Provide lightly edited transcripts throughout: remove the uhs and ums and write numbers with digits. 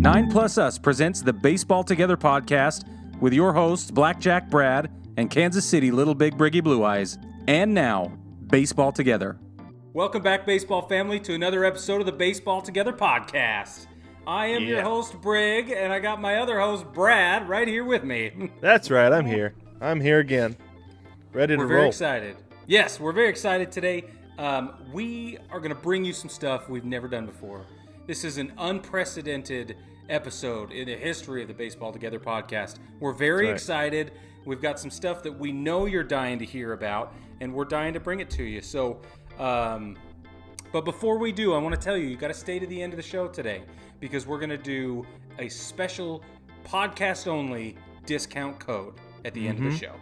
9 Plus Us presents the Baseball Together podcast with your hosts, Blackjack Brad and Kansas City Little Big Briggy Blue Eyes. And now, Baseball Together. Welcome back, baseball family, to another episode of the Baseball Together podcast. I am your host, Brig, and I got my other host, Brad, right here with me. That's right, I'm here. I'm here again. Ready to roll. We're very excited. Yes, we're very excited today. We are going to bring you some stuff we've never done before. This is an unprecedented episode in the history of the Baseball Together podcast. We're very excited. We've got some stuff that we know you're dying to hear about, and we're dying to bring it to you. So, but before we do, I want to tell you, you got to stay to the end of the show today, because we're going to do a special podcast-only discount code at the end of the show.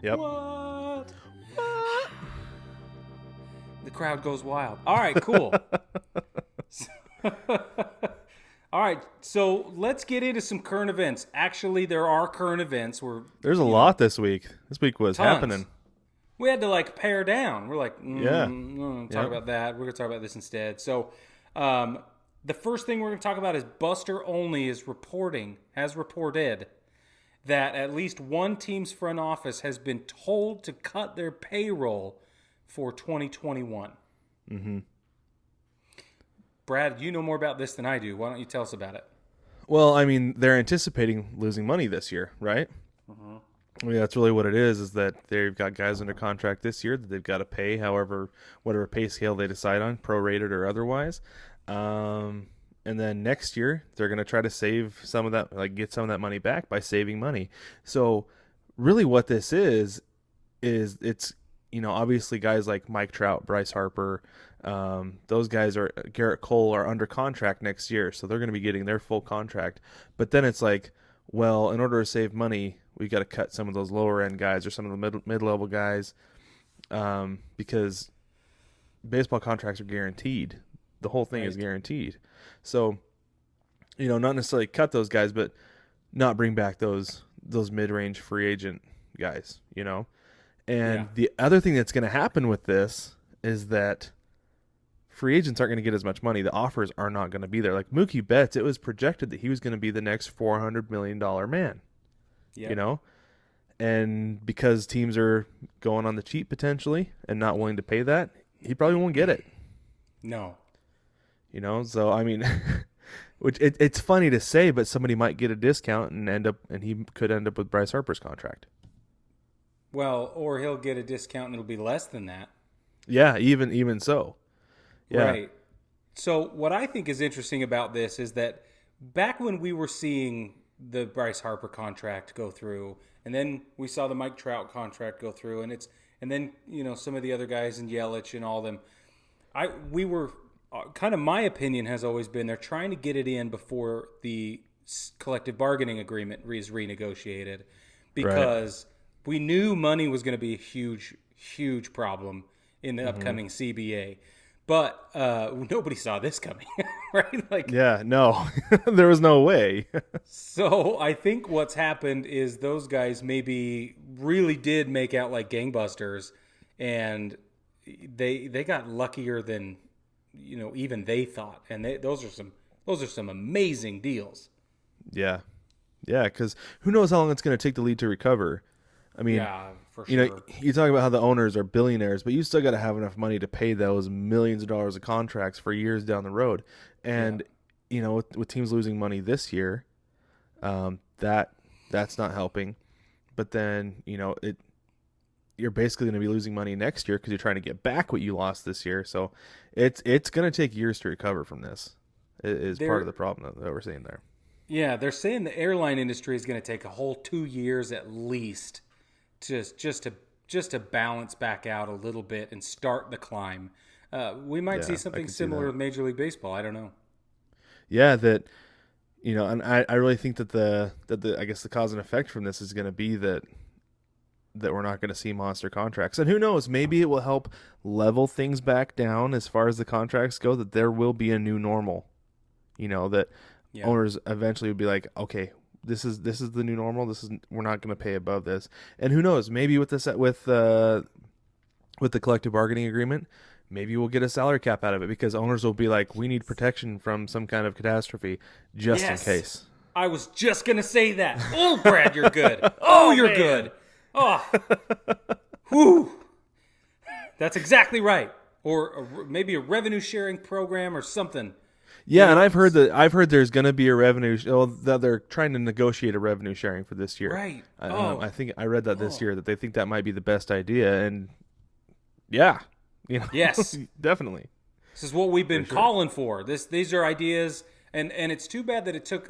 Yep. What? The crowd goes wild. All right, cool. All right, so let's get into some current events. Actually, there are current events. There's a lot this week. This week was happening. We had to pare down. We're like, talk about that. We're going to talk about this instead. So the first thing we're going to talk about is Buster Olney has reported that at least one team's front office has been told to cut their payroll for 2021. Mm-hmm. Brad, you know more about this than I do. Why don't you tell us about it? Well, I mean, they're anticipating losing money this year, right? Mm-hmm. I mean, that's really what it is that they've got guys under contract this year that they've got to pay whatever pay scale they decide on, prorated or otherwise. And then next year, they're going to try to save some of that, get some of that money back by saving money. So really what this is it's, obviously guys like Mike Trout, Bryce Harper, those guys Garrett Cole are under contract next year, so they're going to be getting their full contract. But then it's like, well, in order to save money, we got to cut some of those lower end guys or some of the mid-level guys, because baseball contracts are guaranteed. The whole thing is guaranteed. So, not necessarily cut those guys, but not bring back those mid-range free agent guys, And the other thing that's going to happen with this is that free agents aren't going to get as much money. The offers are not going to be there. Like Mookie Betts, it was projected that he was going to be the next $400 million man, And because teams are going on the cheap potentially and not willing to pay that, he probably won't get it. No. So, I mean, which it's funny to say, but somebody might get a discount and he could end up with Bryce Harper's contract. Well, or he'll get a discount and it'll be less than that. Yeah, even so. Yeah. Right. So what I think is interesting about this is that back when we were seeing the Bryce Harper contract go through, and then we saw the Mike Trout contract go through, and then some of the other guys in Yelich and all them, we were kind of, my opinion has always been they're trying to get it in before the collective bargaining agreement is renegotiated, because we knew money was going to be a huge, huge problem in the upcoming CBA. But nobody saw this coming, right? No, there was no way. So I think what's happened is those guys maybe really did make out like gangbusters, and they got luckier than even they thought. And those are some amazing deals. Yeah, because who knows how long it's going to take the league to recover. I mean, for sure. You talk about how the owners are billionaires, but you still got to have enough money to pay those millions of dollars of contracts for years down the road. And, with teams losing money this year, that's not helping. But then, you're basically going to be losing money next year because you're trying to get back what you lost this year. So it's going to take years to recover from this. It is part of the problem that we're seeing there. Yeah, they're saying the airline industry is going to take a whole 2 years at least just to balance back out a little bit and start the climb. We might see something similar with Major League Baseball. I don't know. Yeah, and I really think that the I guess the cause and effect from this is going to be that we're not going to see monster contracts. And who knows, maybe it will help level things back down as far as the contracts go, that there will be a new normal. That owners eventually would be like, okay, this is the new normal. We're not going to pay above this. And who knows? Maybe with the collective bargaining agreement, maybe we'll get a salary cap out of it because owners will be like, we need protection from some kind of catastrophe just in case. I was just going to say that. Oh, Brad, you're good. Oh, you're good. Oh. Whew. That's exactly right. Or maybe a revenue sharing program or something. Yeah, and I've heard there's going to be a revenue. That they're trying to negotiate a revenue sharing for this year. Right. I think I read that this year that they think that might be the best idea, and yeah, yes, definitely. This is what we've been calling for. These are ideas, and it's too bad that it took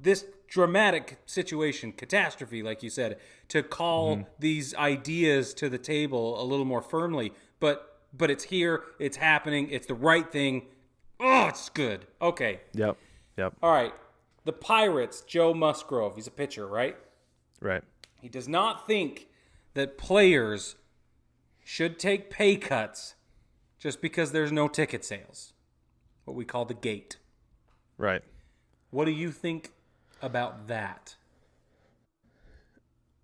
this dramatic situation, catastrophe, like you said, to call these ideas to the table a little more firmly. But it's here. It's happening. It's the right thing. Oh, it's good. Okay. Yep. All right. The Pirates, Joe Musgrove. He's a pitcher, right? Right. He does not think that players should take pay cuts just because there's no ticket sales. What we call the gate. Right. What do you think about that?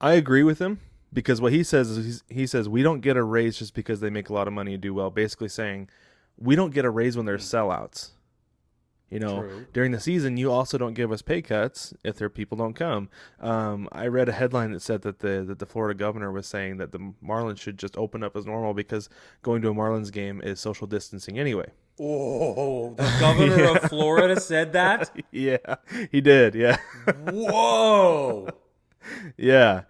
I agree with him because what he says is he says we don't get a raise just because they make a lot of money and do well. Basically saying we don't get a raise when there's sellouts. True. During the season, you also don't give us pay cuts if their people don't come. I read a headline that said that the Florida governor was saying that the Marlins should just open up as normal because going to a Marlins game is social distancing anyway. Oh, the governor of Florida said that? Yeah, he did. Yeah. Whoa. Yeah.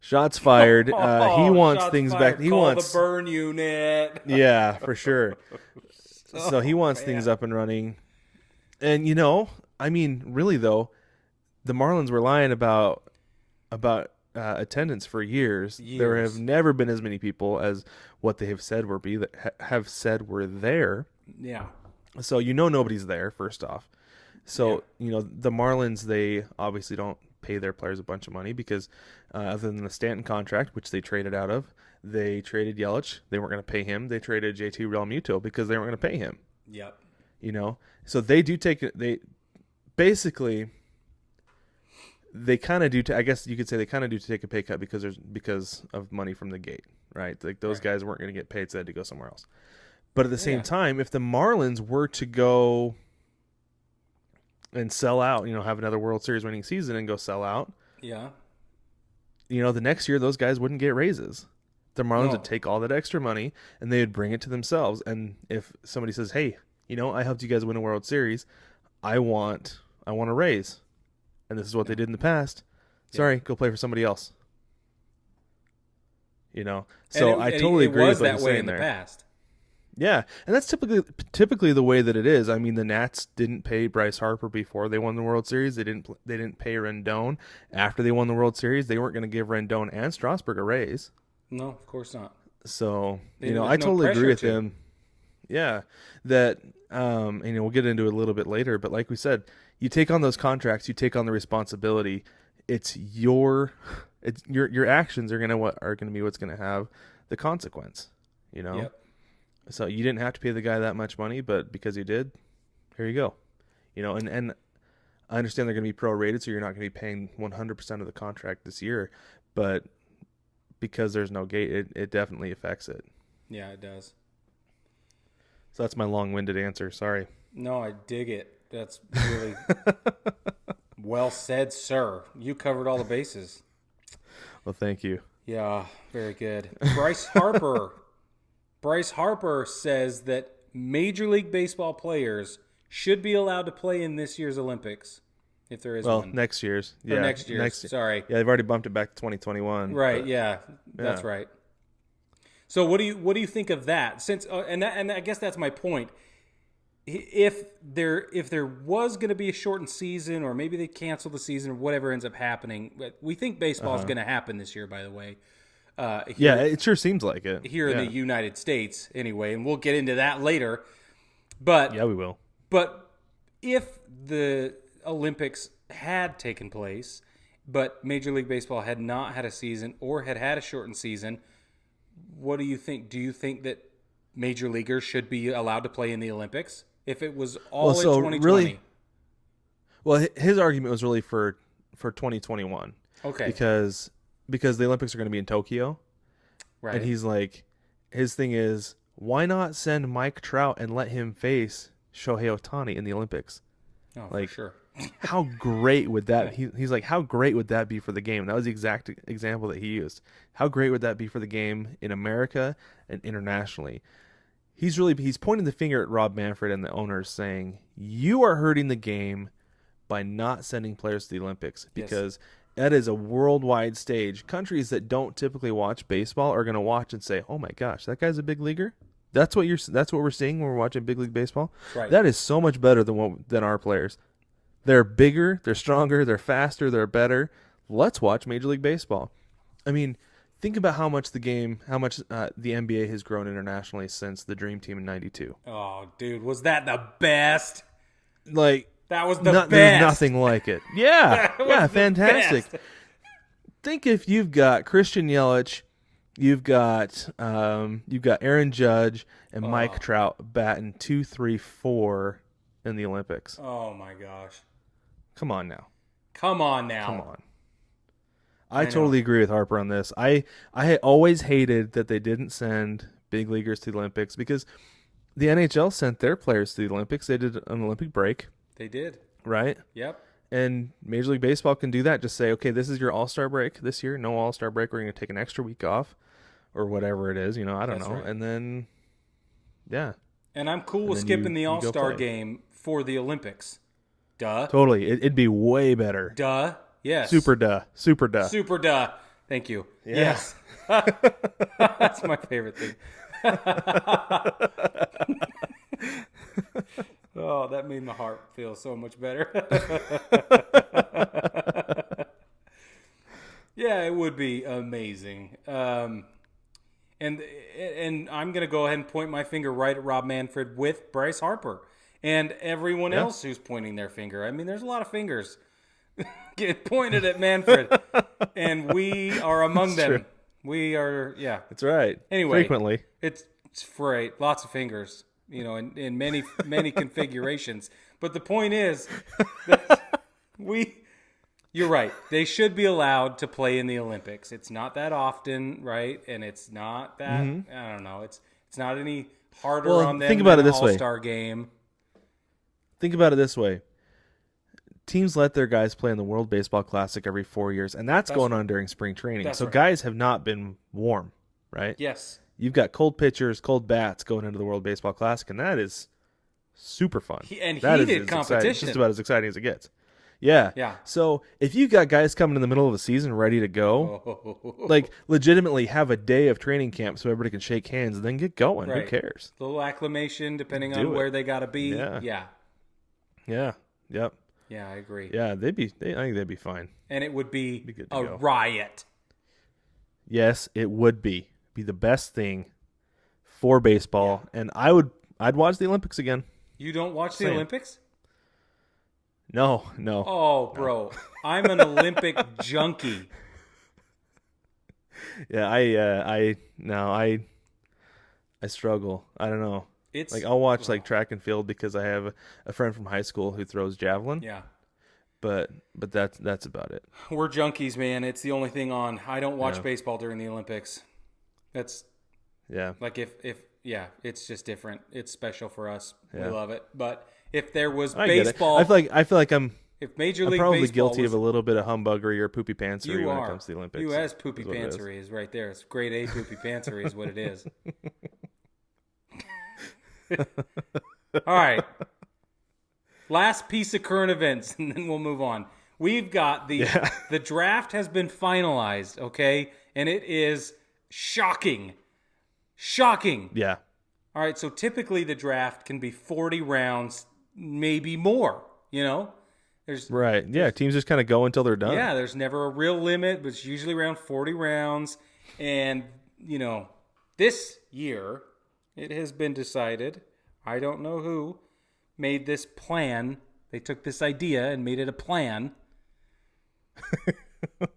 Shots fired. He wants shots things fired. back. He Call wants the burn unit. Yeah, for sure. So he wants things up and running. And really though, the Marlins were lying about attendance for years. There have never been as many people as what they have said were there. Yeah. So nobody's there, first off. So the Marlins, they obviously don't pay their players a bunch of money because other than the Stanton contract, which they traded out of, they traded Yelich. They weren't going to pay him. They traded JT Realmuto because they weren't going to pay him. Yep. So they do take it. They basically, they kind of do. I guess you could say they kind of do take a pay cut because of money from the gate, right? Like those guys weren't going to get paid, so they had to go somewhere else. But at the same time, if the Marlins were to go and sell out, have another World Series winning season and go sell out, yeah, the next year those guys wouldn't get raises. The Marlins would take all that extra money and they would bring it to themselves. And if somebody says, "Hey, I helped you guys win a World Series. I want a raise." And this is what they did in the past. Sorry, go play for somebody else. So I totally agree with what you're saying there. It was that way in the past. Yeah, and that's typically the way that it is. I mean, the Nats didn't pay Bryce Harper before they won the World Series. They didn't pay Rendon after they won the World Series. They weren't going to give Rendon and Strasburg a raise. No, of course not. So I totally agree with him. Yeah, that we'll get into it a little bit later, but like we said, you take on those contracts, you take on the responsibility. It's your actions are gonna be what's gonna have the consequence. Yep. So you didn't have to pay the guy that much money, but because you did, here you go. And I understand they're gonna be prorated, so you're not gonna be paying 100% of the contract this year, but because there's no gate, it definitely affects it. Yeah, it does. So that's my long-winded answer. Sorry. No, I dig it. That's really well said, sir. You covered all the bases. Well, thank you. Yeah, very good. Bryce Harper. Bryce Harper says that Major League Baseball players should be allowed to play in this year's Olympics, if there is one. Well, next year's. Or next year's. Sorry. Yeah, they've already bumped it back to 2021. Right. Yeah, that's right. So what do you think of that? Since and I guess that's my point. If there was going to be a shortened season, or maybe they cancel the season, or whatever ends up happening, we think baseball is going to happen this year. By the way, it sure seems like it here in the United States, anyway, and we'll get into that later. But yeah, we will. But if the Olympics had taken place, but Major League Baseball had not had a season or had a shortened season, what do you think? Do you think that major leaguers should be allowed to play in the Olympics if it was all in 2020? Really, his argument was really for 2021. Okay. Because the Olympics are going to be in Tokyo. Right. And he's like, his thing is, why not send Mike Trout and let him face Shohei Ohtani in the Olympics? Oh, Like, for sure. how great would that? He's like, how great would that be for the game? That was the exact example that he used. How great would that be for the game in America and internationally? He's pointing the finger at Rob Manfred and the owners, saying, "You are hurting the game by not sending players to the Olympics because that is a worldwide stage. Countries that don't typically watch baseball are going to watch and say, "Oh my gosh, that guy's a big leaguer." That's what we're seeing when we're watching Big League Baseball. Right. That is so much better than our players. They're bigger, they're stronger, they're faster, they're better. Let's watch Major League Baseball. I mean, think about how much the NBA has grown internationally since the Dream Team in '92. Oh, dude, was that the best? Like, that was the best. There's nothing like it. Yeah, yeah, fantastic. Best. Think if you've got Christian Yelich, you've got Aaron Judge and Mike Trout batting 2, 3, 4 in the Olympics. Oh my gosh. Come on now. Come on. I totally agree with Harper on this. I always hated that they didn't send big leaguers to the Olympics because the NHL sent their players to the Olympics. They did an Olympic break. They did. Right? Yep. And Major League Baseball can do that. Just say, okay, this is your All-Star break this year. No All-Star break. We're going to take an extra week off or whatever it is. I don't know. Right. And then, yeah. And I'm cool with skipping the All-Star game for the Olympics. Duh. Totally. It'd be way better. Duh. Yes. Super duh. Super duh. Super duh. Thank you. Yeah. Yes. That's my favorite thing. Oh, that made my heart feel so much better. Yeah, it would be amazing. And I'm going to go ahead and point my finger right at Rob Manfred with Bryce Harper and everyone else who's pointing their finger. I mean, there's a lot of fingers get pointed at Manfred, and we are among them. True. We are, yeah. That's right. Anyway, frequently it's great. Lots of fingers, in many configurations. But the point is that you're right. They should be allowed to play in the Olympics. It's not that often, right? And it's not that I don't know. It's not any harder on them than an All-Star game. Think about it this way. Teams let their guys play in the World Baseball Classic every 4 years, and that's going on during spring training. So guys have not been warm, right? Yes. You've got cold pitchers, cold bats going into the World Baseball Classic, and that is super fun. That heated competition. Just about as exciting as it gets. Yeah. Yeah. So if you got guys coming in the middle of the season ready to go, like legitimately have a day of training camp so everybody can shake hands and then get going. Right. Who cares? A little acclimation depending on where they got to be. Yeah. Yep. Yeah, I agree. Yeah, I think they'd be fine. And it would be a riot. Yes, it would be. Be the best thing for baseball. Yeah. And I'd watch the Olympics again. You don't watch the Olympics? No. Oh, bro. I'm an Olympic junkie. Yeah, I struggle. I don't know. It's like I'll watch like track and field because I have a friend from high school who throws javelin. Yeah. But that's about it. We're junkies, man. It's the only thing on. I don't watch baseball during the Olympics. That's like if it's just different. It's special for us. Yeah. We love it. But if there was baseball, I feel like I'm Major League probably Baseball guilty of a little bit of humbuggery or poopy pantsery when it comes to the Olympics. You as poopy pantsery is right there. It's grade A poopy pantsery is what it is. All right. Last piece of current events, and then we'll move on. We've got the draft has been finalized, okay? And it is shocking. Shocking. Yeah. All right, so typically the draft can be 40 rounds, maybe more, Right. Yeah, teams just kind of go until they're done. Yeah, there's never a real limit, but it's usually around 40 rounds. And, this year it has been decided, I don't know who made this plan. They took this idea and made it a plan. But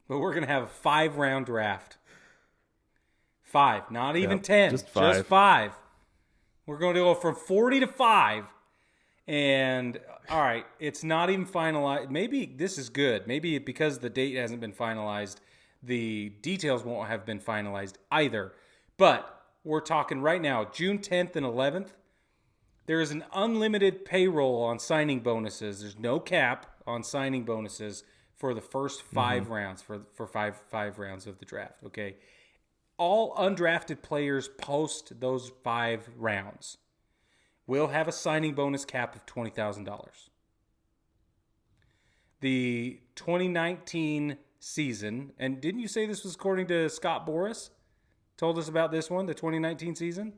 we're going to have a 5-round draft. 5, not even 10. Just 5. Just 5. We're going to go from 40 to 5. And, all right, it's not even finalized. Maybe this is good. Maybe because the date hasn't been finalized, the details won't have been finalized either. But we're talking right now, June 10th and 11th, there is an unlimited payroll on signing bonuses. There's no cap on signing bonuses for the first 5 rounds, for five rounds of the draft, okay? All undrafted players post those 5 rounds will have a signing bonus cap of $20,000. The 2019 season, and didn't you say this was according to Scott Boras? Told us about this one, the 2019 season?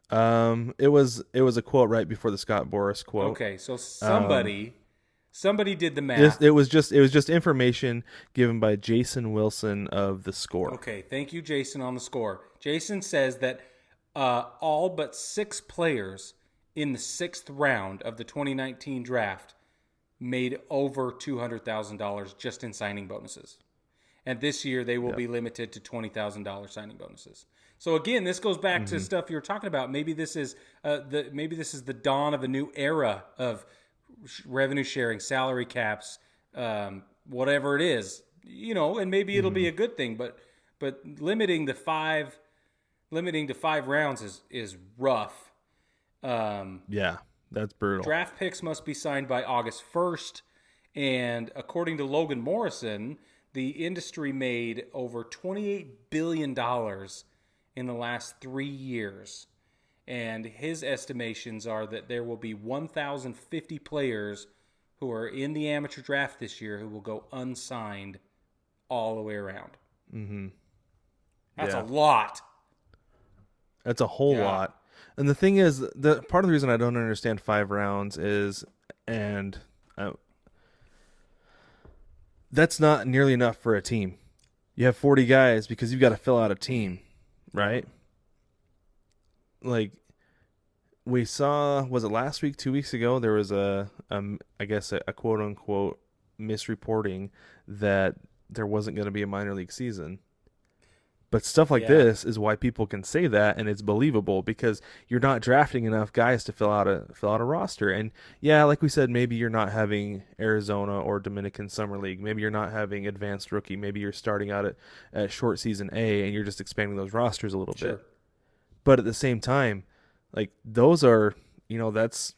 It was a quote right before the Scott Boras quote. Okay, so somebody did the math. It was just information given by Jason Wilson of The Score. Okay, thank you, Jason, on The Score. Jason says that all but 6 players in the 6th round of the 2019 draft made over $200,000 just in signing bonuses. And this year they will be limited to $20,000 signing bonuses. So again, this goes back to stuff you were talking about. Maybe this is the dawn of a new era of revenue sharing, salary caps, whatever it is, and maybe it'll be a good thing. But limiting to 5 rounds is rough. Yeah, that's brutal. Draft picks must be signed by August 1st, and according to Logan Morrison, the industry made over $28 billion in the last 3 years. And his estimations are that there will be 1,050 players who are in the amateur draft this year who will go unsigned all the way around. Mm-hmm. That's a lot. That's a whole lot. And the thing is, the part of the reason I don't understand 5 rounds is, that's not nearly enough for a team. You have 40 guys because you've got to fill out a team, right? Like we saw, was it last week, 2 weeks ago? There was a quote unquote misreporting that there wasn't going to be a minor league season. But stuff like this is why people can say that, and it's believable because you're not drafting enough guys to fill out a roster. And like we said, maybe you're not having Arizona or Dominican Summer League. Maybe you're not having advanced rookie. Maybe you're starting out at short season A, and you're just expanding those rosters a little bit. But at the same time, like those are, that's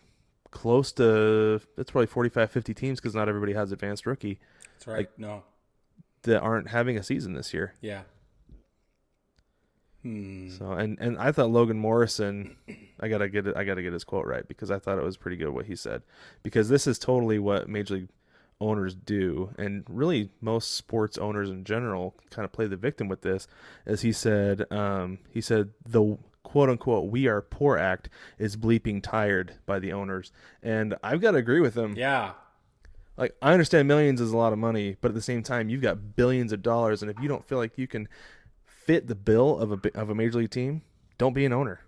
close to, that's probably 45, 50 teams because not everybody has advanced rookie. That's right. That aren't having a season this year. Yeah. So and I thought Logan Morrison, I gotta get his quote right because I thought it was pretty good what he said, because this is totally what Major League owners do, and really most sports owners in general kind of play the victim with this. As he said the quote unquote "we are poor" act is bleeping tired by the owners, and I've got to agree with him. Yeah. Like, I understand millions is a lot of money, but at the same time, you've got billions of dollars, and if you don't feel like you can fit the bill of a major league team, don't be an owner.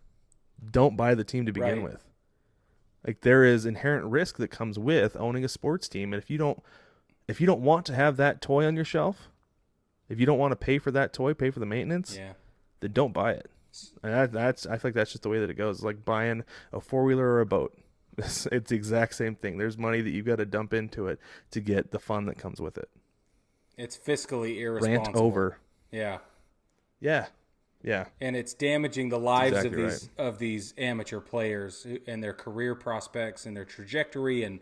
Don't buy the team to begin with. Like, there is inherent risk that comes with owning a sports team, and if you don't want to have that toy on your shelf, if you don't want to pay for that toy, pay for the maintenance, then don't buy it. And I feel like that's just the way that it goes. It's like buying a 4-wheeler or a boat. It's the exact same thing. There's money that you've got to dump into it to get the fun that comes with it. It's fiscally irresponsible. Rant over. Yeah. Yeah. And it's damaging the lives exactly of these amateur players and their career prospects and their trajectory and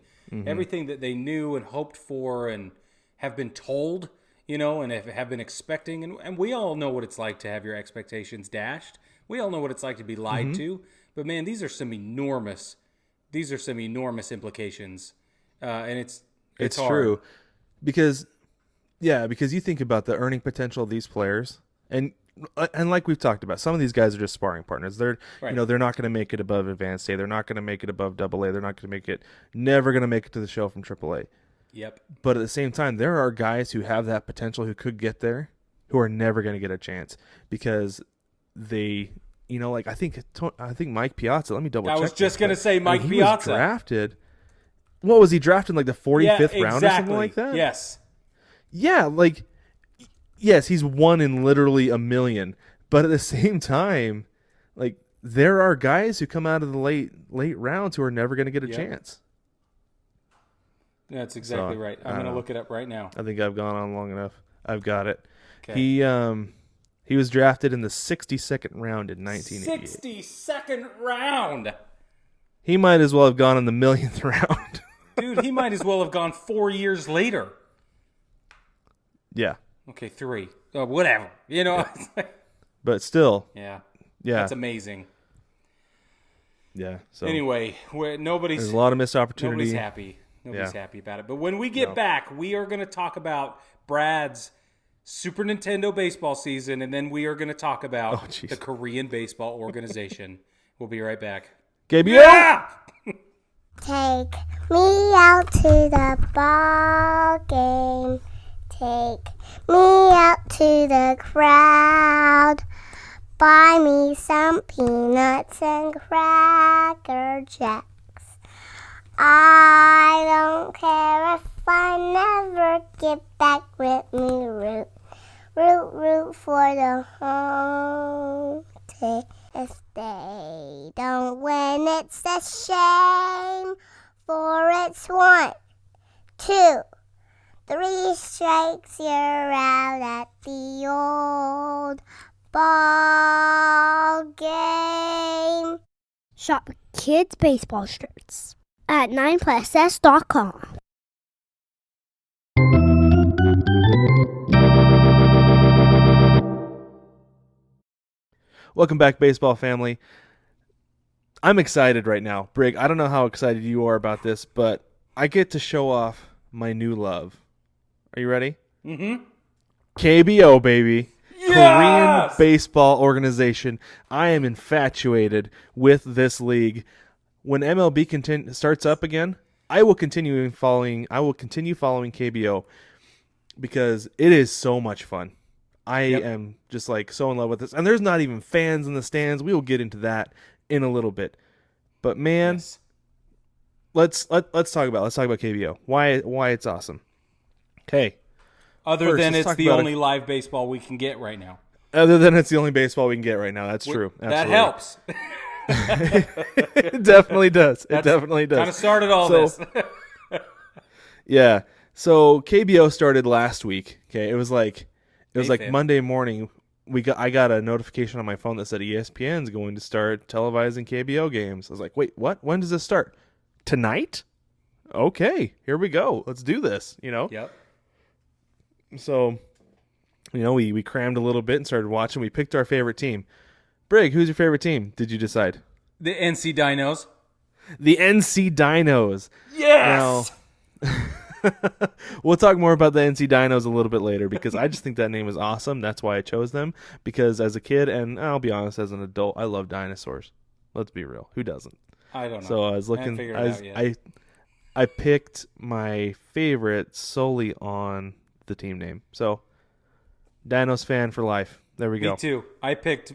everything that they knew and hoped for and have been told, and have been expecting. And we all know what it's like to have your expectations dashed. We all know what it's like to be lied to. But man, these are some enormous implications. And it's hard. True. Because you think about the earning potential of these players, and like we've talked about, some of these guys are just sparring partners. They're they're not going to make it above Advanced A. They're not going to make it above Double A. They're not going to never going to make it to the show from Triple A. Yep. But at the same time, there are guys who have that potential who could get there, who are never going to get a chance because they, like I think Mike Piazza. Let me double check. I was just going to say Mike Piazza. He was drafted. What was he drafted, like the 45th round or something like that? Yes. Yeah, yes, he's one in literally a million. But at the same time, like, there are guys who come out of the late rounds who are never going to get a chance. That's exactly right. I'm going to look it up right now. I think I've gone on long enough. I've got it. Okay. He was drafted in the 62nd round in 1988. 62nd round. He might as well have gone in the millionth round. Dude, he might as well have gone 4 years later. Yeah. Okay, 3. Whatever. You know. Yeah. But still. Yeah. Yeah. That's amazing. Yeah. So anyway, there's a lot of missed opportunity. Nobody's happy. Nobody's happy about it. But when we get back, we are going to talk about Brad's Super Nintendo baseball season, and then we are going to talk about the Korean baseball organization. We'll be right back. KBO! Yeah! Take me out to the ball game. Take me out to the crowd. Buy me some peanuts and Cracker Jacks. I don't care if I never get back with me. Root for the home team. If they don't win, it's a shame. For it's 1, 2, 3 strikes, you're out at the old ball game. Shop kids' baseball shirts at 9plusS.com. Welcome back, baseball family. I'm excited right now. Brig, I don't know how excited you are about this, but I get to show off my new love. Are you ready? Mm-hmm. KBO, baby. Yes! Korean baseball organization. I am infatuated with this league. When MLB starts up again, I will continue following KBO because it is so much fun. I am just like so in love with this. And there's not even fans in the stands. We will get into that in a little bit. But man, let's talk about KBO. Why it's awesome. Okay. Other than it's the only live baseball we can get right now. Other than it's the only baseball we can get right now. That's true. Absolutely. That helps. It definitely does. It definitely does. Kind of started all this. Yeah. So KBO started last week. Okay. It was like Monday morning. I got a notification on my phone that said ESPN's going to start televising KBO games. I was like, wait, what? When does this start? Tonight? Okay, here we go. Let's do this. Yep. So, we crammed a little bit and started watching. We picked our favorite team. Brig, who's your favorite team? Did you decide? The NC Dinos. The NC Dinos. Yes. Now, we'll talk more about the NC Dinos a little bit later because I just think that name is awesome. That's why I chose them, because as a kid, and I'll be honest, as an adult, I love dinosaurs. Let's be real. Who doesn't? I don't know. So I was looking. I picked my favorite solely on the team name. So Dinos fan for life. There we go. Me too. I picked,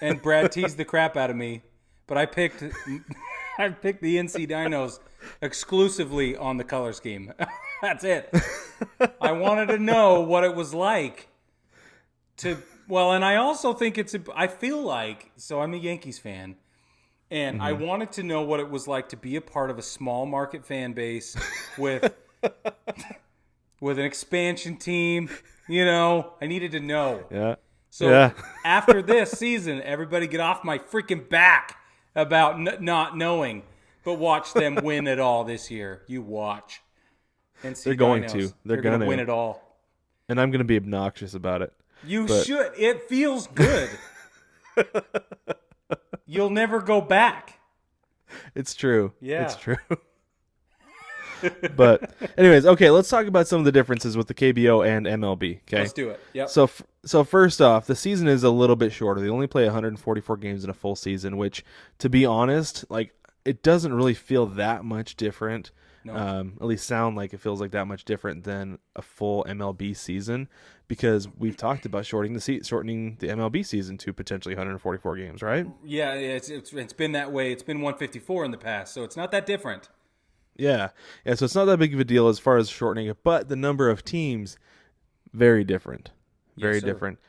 and Brad teased the crap out of me, but I picked the NC Dinos exclusively on the color scheme. That's it. I wanted to know what it was like and I also think I feel like, so I'm a Yankees fan, and I wanted to know what it was like to be a part of a small market fan base with an expansion team. I needed to know. Yeah. So after this season, everybody get off my freaking back about not knowing. But watch them win it all this year. You watch. NC They're going Dinos. to. They're going going to to win it all. And I'm going to be obnoxious about it. You should. It feels good. You'll never go back. It's true. Yeah. It's true. But anyways, okay, let's talk about some of the differences with the KBO and MLB. Okay, let's do it. Yep. So first off, the season is a little bit shorter. They only play 144 games in a full season, which, to be honest, it doesn't really feel that much different. No. At least sound like it feels like that much different than a full MLB season, because we've talked about shortening the MLB season to potentially 144 games, right? Yeah, it's been that way. It's been 154 in the past, so it's not that different. Yeah. So it's not that big of a deal as far as shortening it, but the number of teams, very different. Very different.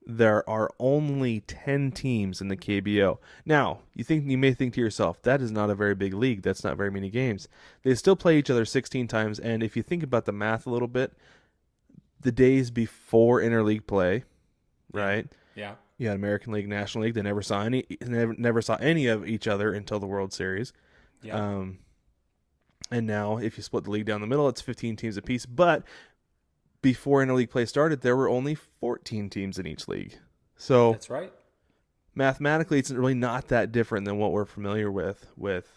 There are only 10 teams in the KBO. Now, you may think to yourself, that is not a very big league. That's not very many games. They still play each other 16 times, and if you think about the math a little bit, the days before interleague play, right? Yeah. You had American League, National League. They never saw any of each other until the World Series. Yeah. And now, if you split the league down the middle, it's 15 teams apiece. But before interleague play started, there were only 14 teams in each league. So That's right. mathematically, it's really not that different than what we're familiar with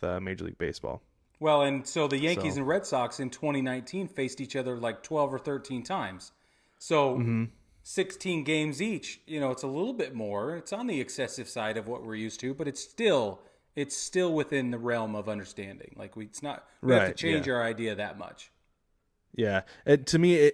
Major League Baseball. Well, and so the Yankees and Red Sox in 2019 faced each other like 12 or 13 times. So 16 games each, it's a little bit more. It's on the excessive side of what we're used to, but it's still within the realm of understanding. Like we have to change our idea that much. Yeah. To me,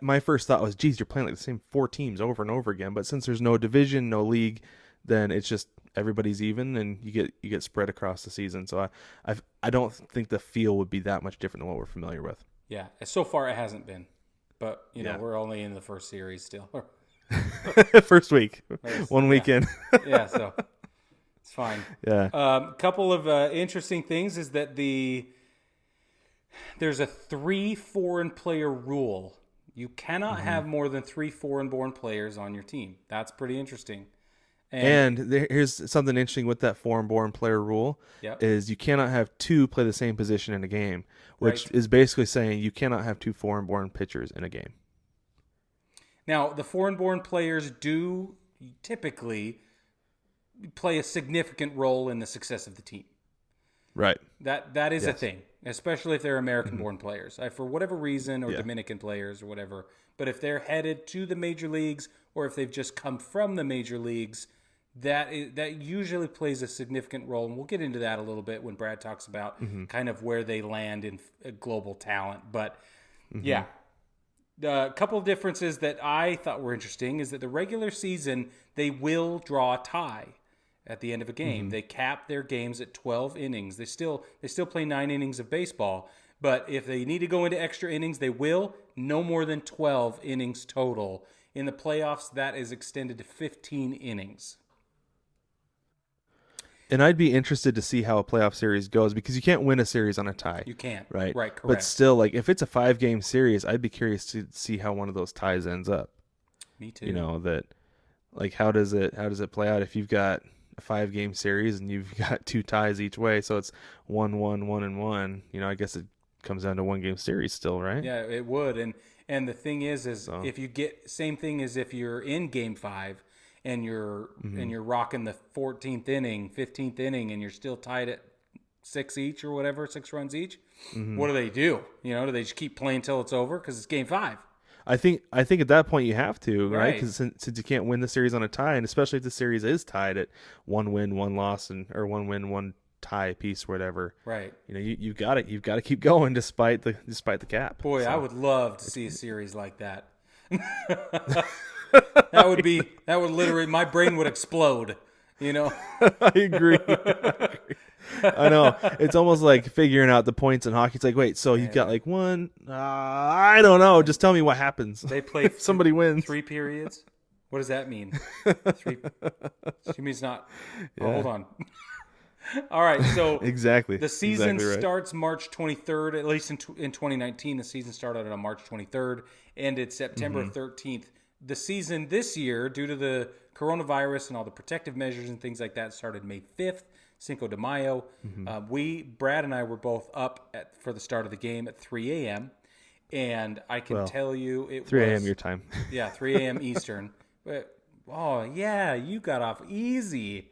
my first thought was, geez, you're playing like the same 4 teams over and over again. But since there's no division, no league, then it's just everybody's even, and you get spread across the season. So I don't think the feel would be that much different than what we're familiar with. Yeah. So far, it hasn't been. But, we're only in the first series still. First week. One weekend. Yeah, so it's fine. Yeah. Couple of interesting things is that there's a 3 foreign player rule. You cannot have more than 3 foreign-born players on your team. That's pretty interesting. And here's something interesting with that foreign-born player rule is you cannot have 2 play the same position in a game, which is basically saying you cannot have 2 foreign-born pitchers in a game. Now, the foreign-born players do typically play a significant role in the success of the team. Right. That is a thing, especially if they're American-born players. For whatever reason, or Dominican players or whatever. But if they're headed to the major leagues or if they've just come from the major leagues, that usually plays a significant role. And we'll get into that a little bit when Brad talks about kind of where they land in global talent. But, yeah. A couple of differences that I thought were interesting is that the regular season, they will draw a tie at the end of a game. They cap their games at 12 innings. They still play 9 innings of baseball, but if they need to go into extra innings, they will. No more than 12 innings total. In the playoffs, that is extended to 15 innings. And I'd be interested to see how a playoff series goes because you can't win a series on a tie. You can't. Right, correct. But still, like if it's a 5-game series, I'd be curious to see how one of those ties ends up. Me too. How does it play out if you've got a 5-game series and you've got 2 ties each way, so it's 1-1, 1-1. I guess it comes down to 1-game series still, right? Yeah, it would. And the thing is if you get same thing as if you're in Game 5 and you're rocking the 14th inning, 15th inning, and you're still tied at 6 each or whatever, 6 runs each. What do they do? Do they just keep playing till it's over because it's Game 5? I think at that point you have to, right? Because since you can't win the series on a tie, and especially if the series is tied at 1 win, 1 loss, or 1 win, 1 tie piece, whatever. Right. You've got to keep going despite the cap. Boy, I would love to see a series like that. That would literally, my brain would explode. I agree. I know. It's almost like figuring out the points in hockey. It's like, wait, so you've got like one, I don't know. Just tell me what happens. They play if somebody wins 3 periods. What does that mean? 3. It means not. Yeah. Oh, hold on. All right. So exactly. The season starts March 23rd, at least in 2019. The season started on March 23rd, ended September 13th. The season this year, due to the coronavirus and all the protective measures and things like that, started May 5th. Cinco de Mayo. Brad and I were both up for the start of the game at 3 a.m. And I can tell you it 3 a.m. your time. Yeah, 3 a.m. Eastern. Oh, yeah, you got off easy.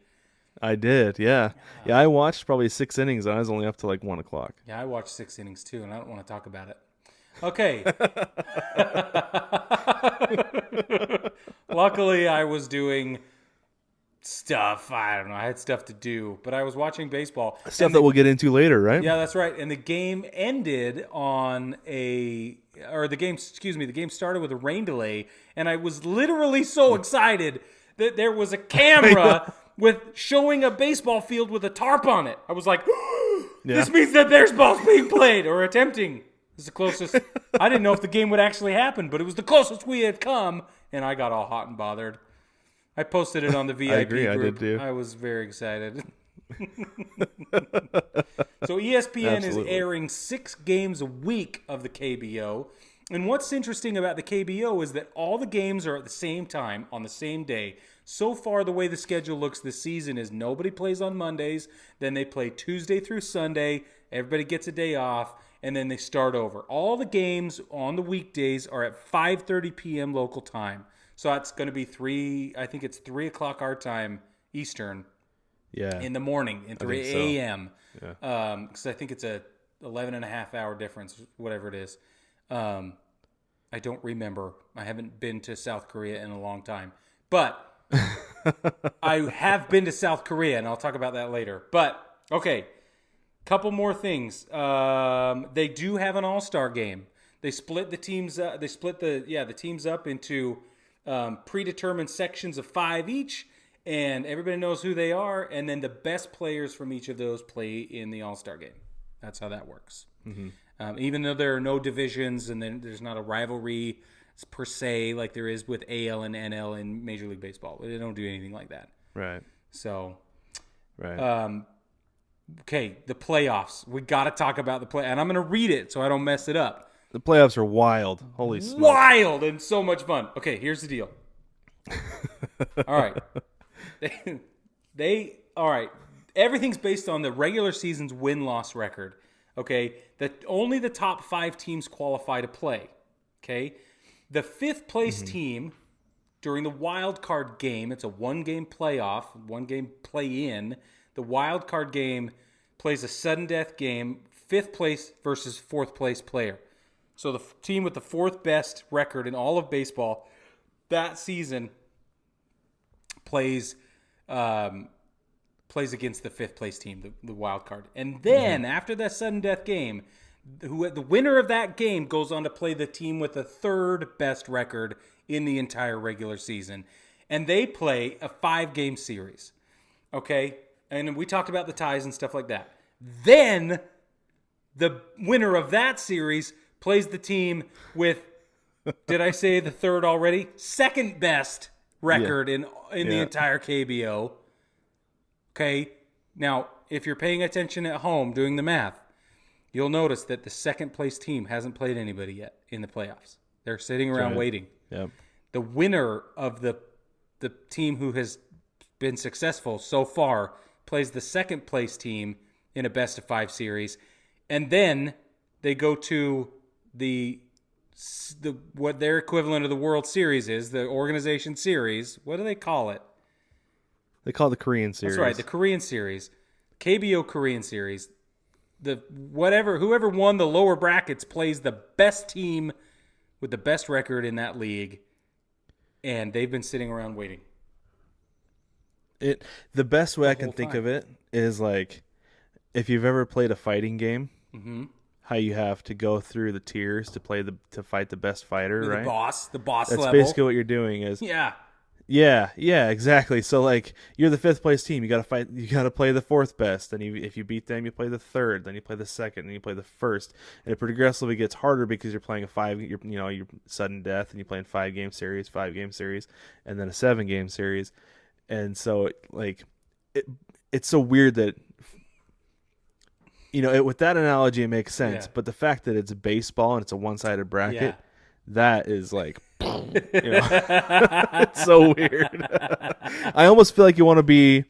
I did, yeah. Yeah, I watched probably 6 innings, and I was only up to like 1 o'clock. Yeah, I watched 6 innings too, and I don't want to talk about it. Okay. Luckily, I was doing stuff. I don't know. I had stuff to do, but I was watching baseball. Stuff that we'll get into later, right? Yeah, that's right. And the game ended the game started with a rain delay, and I was literally so excited that there was a camera with showing a baseball field with a tarp on it. I was like, this means that there's balls being played or attempting. It's the closest. I didn't know if the game would actually happen, but it was the closest we had come, and I got all hot and bothered. I posted it on the VIP group. I did too. I was very excited. So ESPN is airing 6 games a week of the KBO, And what's interesting about the KBO is that all the games are at the same time on the same day. So far, the way the schedule looks this season is nobody plays on Mondays, then they play Tuesday through Sunday, everybody gets a day off, and then they start over. All the games on the weekdays are at 5:30 p.m. local time. So that's going to be 3 o'clock our time, Eastern, in the morning, in 3 a.m. Because I think it's a 11 and a half hour difference, whatever it is. I don't remember. I haven't been to South Korea in a long time. But I have been to South Korea, and I'll talk about that later. But, okay, couple more things. They do have an all-star game. They split the teams up. They split the teams up into predetermined sections of 5 each, and everybody knows who they are, and then the best players from each of those play in the all-star game. That's how that works. Mm-hmm. Even though there are no divisions and then there's not a rivalry per se like there is with AL and NL in Major League Baseball. They don't do anything like that. Right. So, right. Okay, the playoffs. We got to talk about the play, and I'm going to read it so I don't mess it up. The playoffs are wild. Holy smokes. Wild and so much fun. Okay, here's the deal. All right. All right. Everything's based on the regular season's win-loss record. Okay, only the top 5 teams qualify to play. Okay, the 5th place team during the wild card game, it's a 1-game playoff, 1-game play-in. The wild card game plays a sudden death game, 5th place versus 4th place player. So the team with the 4th best record in all of baseball that season plays against the 5th place team, the wild card. And then after that sudden death game, the winner of that game goes on to play the team with the 3rd best record in the entire regular season. And they play a 5-game series. Okay? And we talked about the ties and stuff like that. Then the winner of that series plays the team with, did I say the 3rd already? 2nd best record in the entire KBO. Okay, now, if you're paying attention at home doing the math, you'll notice that the 2nd place team hasn't played anybody yet in the playoffs. They're sitting around waiting. Yep. The winner of the team who has been successful so far plays the 2nd place team in a best-of-5 series, and then they go to the what their equivalent of the World Series is, the organization series. What do they call it? They call it the Korean Series. That's right, the Korean Series. KBO Korean Series. Whoever won the lower brackets plays the best team with the best record in that league, and they've been sitting around waiting. The best way I can think of it is like if you've ever played a fighting game, how you have to go through the tiers to fight the best fighter, right? The boss That's level. basically what you're doing is Yeah, exactly. So like you're the 5th place team, you got to play the 4th best. Then if you beat them, you play the 3rd, then you play the 2nd, and you play the 1st. And it progressively gets harder because you're playing you're sudden death, and you're playing 5-game series, and then a 7-game series. And so it's so weird that with that analogy it makes sense, but the fact that it's baseball and it's a one-sided bracket, that is like it's so weird. I almost feel like you want to be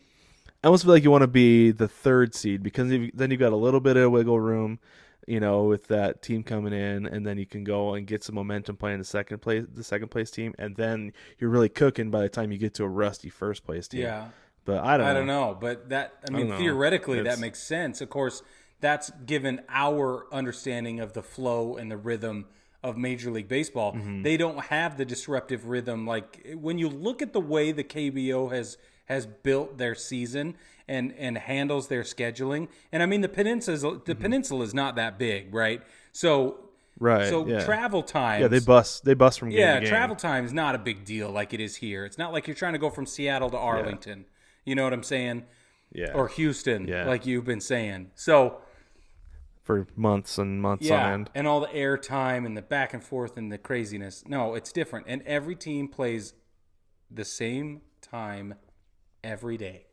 the 3rd seed because then you've got a little bit of wiggle room, with that team coming in, and then you can go and get some momentum playing the second place team, and then you're really cooking by the time you get to a rusty 1st place team. Yeah. But I don't know. But theoretically that makes sense. Of course, that's given our understanding of the flow and the rhythm of Major League Baseball. They don't have the disruptive rhythm. Like when you look at the way the KBO has built their season and handles their scheduling, and I mean the peninsula is not that big, right? So travel times. They bus from game to game. Travel time is not a big deal like it is here. It's not like you're trying to go from Seattle to Arlington. You know what I'm saying? Yeah. Or Houston, like you've been saying. So for months and months on end. And all the air time and the back and forth and the craziness. No, it's different. And every team plays the same time every day.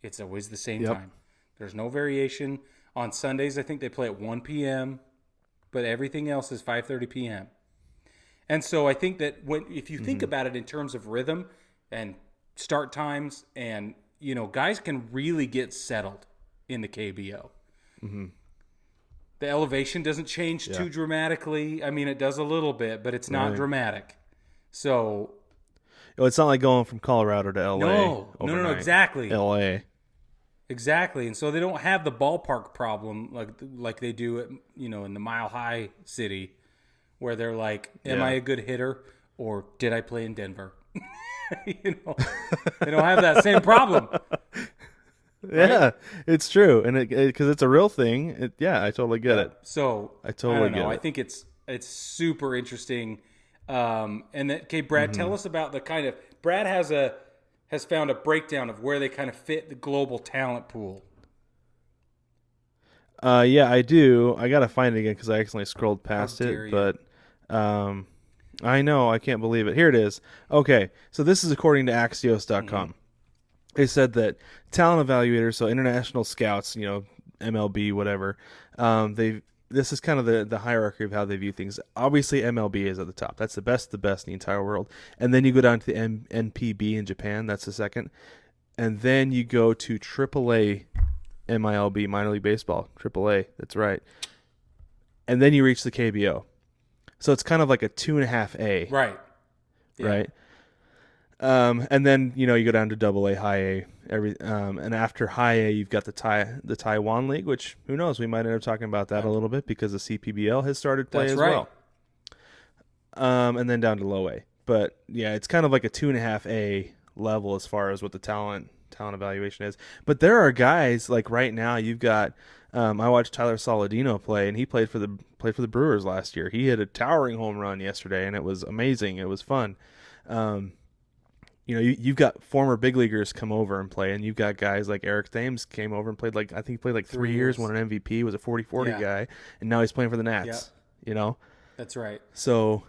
It's always the same time. There's no variation. On Sundays, I think they play at 1 p.m., but everything else is 5:30 p.m. And so I think that if you think about it in terms of rhythm and start times, and guys can really get settled in the KBO. The elevation doesn't change too dramatically. I mean, it does a little bit, but it's not dramatic. So it's not like going from Colorado to LA. No, exactly. LA. Exactly. And so they don't have the ballpark problem like they do at, in the Mile High City, where they're like, am I a good hitter, or did I play in Denver? They don't have that same problem. Yeah, right? It's true. And because it's a real thing. I totally get it. So I totally get it. I think it's super interesting. And that, okay, Brad, tell us about the kind of, Brad has found a breakdown of where they kind of fit the global talent pool. Yeah, I do. I got to find it again because I accidentally scrolled past it. But I know. I can't believe it. Here it is. Okay, so this is according to Axios.com. They said that talent evaluators, so international scouts, MLB, whatever, this is kind of the hierarchy of how they view things. Obviously, MLB is at the top. That's the best in the entire world. And then you go down to the NPB in Japan. That's the second. And then you go to AAA MILB, minor league baseball. AAA, that's right. And then you reach the KBO. So it's kind of like a 2.5A. Right. Yeah. Right. And then you go down to AA, High A, and after High A, you've got the Taiwan League, which who knows, we might end up talking about that a little bit because the CPBL has started play well. And then down to Low A, but yeah, it's kind of like a 2.5A level as far as what the talent evaluation is. But there are guys like right now. You've got I watched Tyler Saladino play, and he played for the Brewers last year. He hit a towering home run yesterday, and it was amazing. It was fun. You've got former big leaguers come over and play, and you've got guys like Eric Thames came over and played I think he played like 3 years, won an MVP, was a 40-40 guy, and now he's playing for the Nats. That's right. So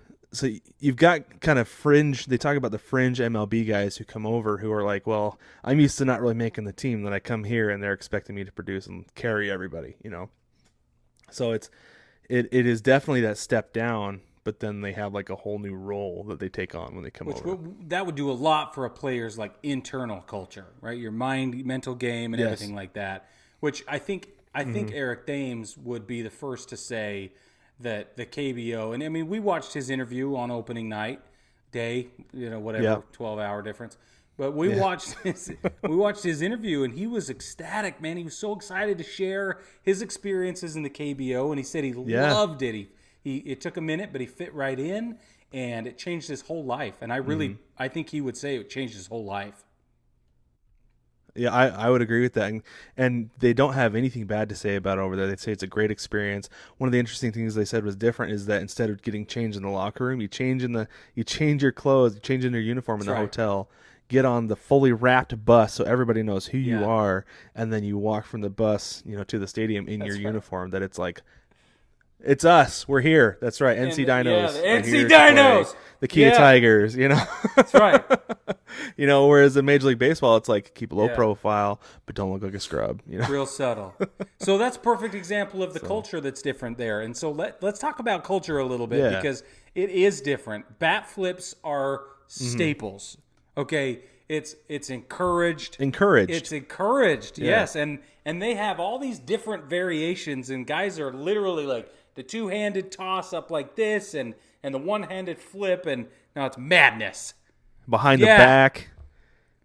you've got kind of fringe. They talk about the fringe MLB guys who come over who are like, well, I'm used to not really making the team. Then I come here and they're expecting me to produce and carry everybody. So it is definitely that step down. But then they have like a whole new role that they take on when they come over. That would do a lot for a player's like internal culture, right? Your mental game, and everything like that. Which I think Eric Thames would be the first to say that the KBO, and I mean, we watched his interview on opening night day, 12-hour difference. But we watched his interview, and he was ecstatic, man. He was so excited to share his experiences in the KBO, and he said he loved it. It took a minute, but he fit right in, and it changed his whole life. And I think he would say it changed his whole life. Yeah, I would agree with that. And they don't have anything bad to say about it over there. They say it's a great experience. One of the interesting things they said was different is that instead of getting changed in the locker room, you change your clothes, you change in your uniform in the hotel, get on the fully wrapped bus so everybody knows who you are, and then you walk from the bus, to the stadium in your uniform. That it's like, it's us. We're here. That's right. NC Dinos. The NC Dinos. The Kia Tigers, That's right. Whereas in Major League Baseball, it's like keep low profile, but don't look like a scrub. Real subtle. So that's a perfect example of the culture that's different there. And so let's talk about culture a little bit because it is different. Bat flips are staples. Okay. It's encouraged. It's encouraged. Yes. And they have all these different variations, and guys are literally like the two-handed toss up like this and the one-handed flip, and now it's madness. Behind the back.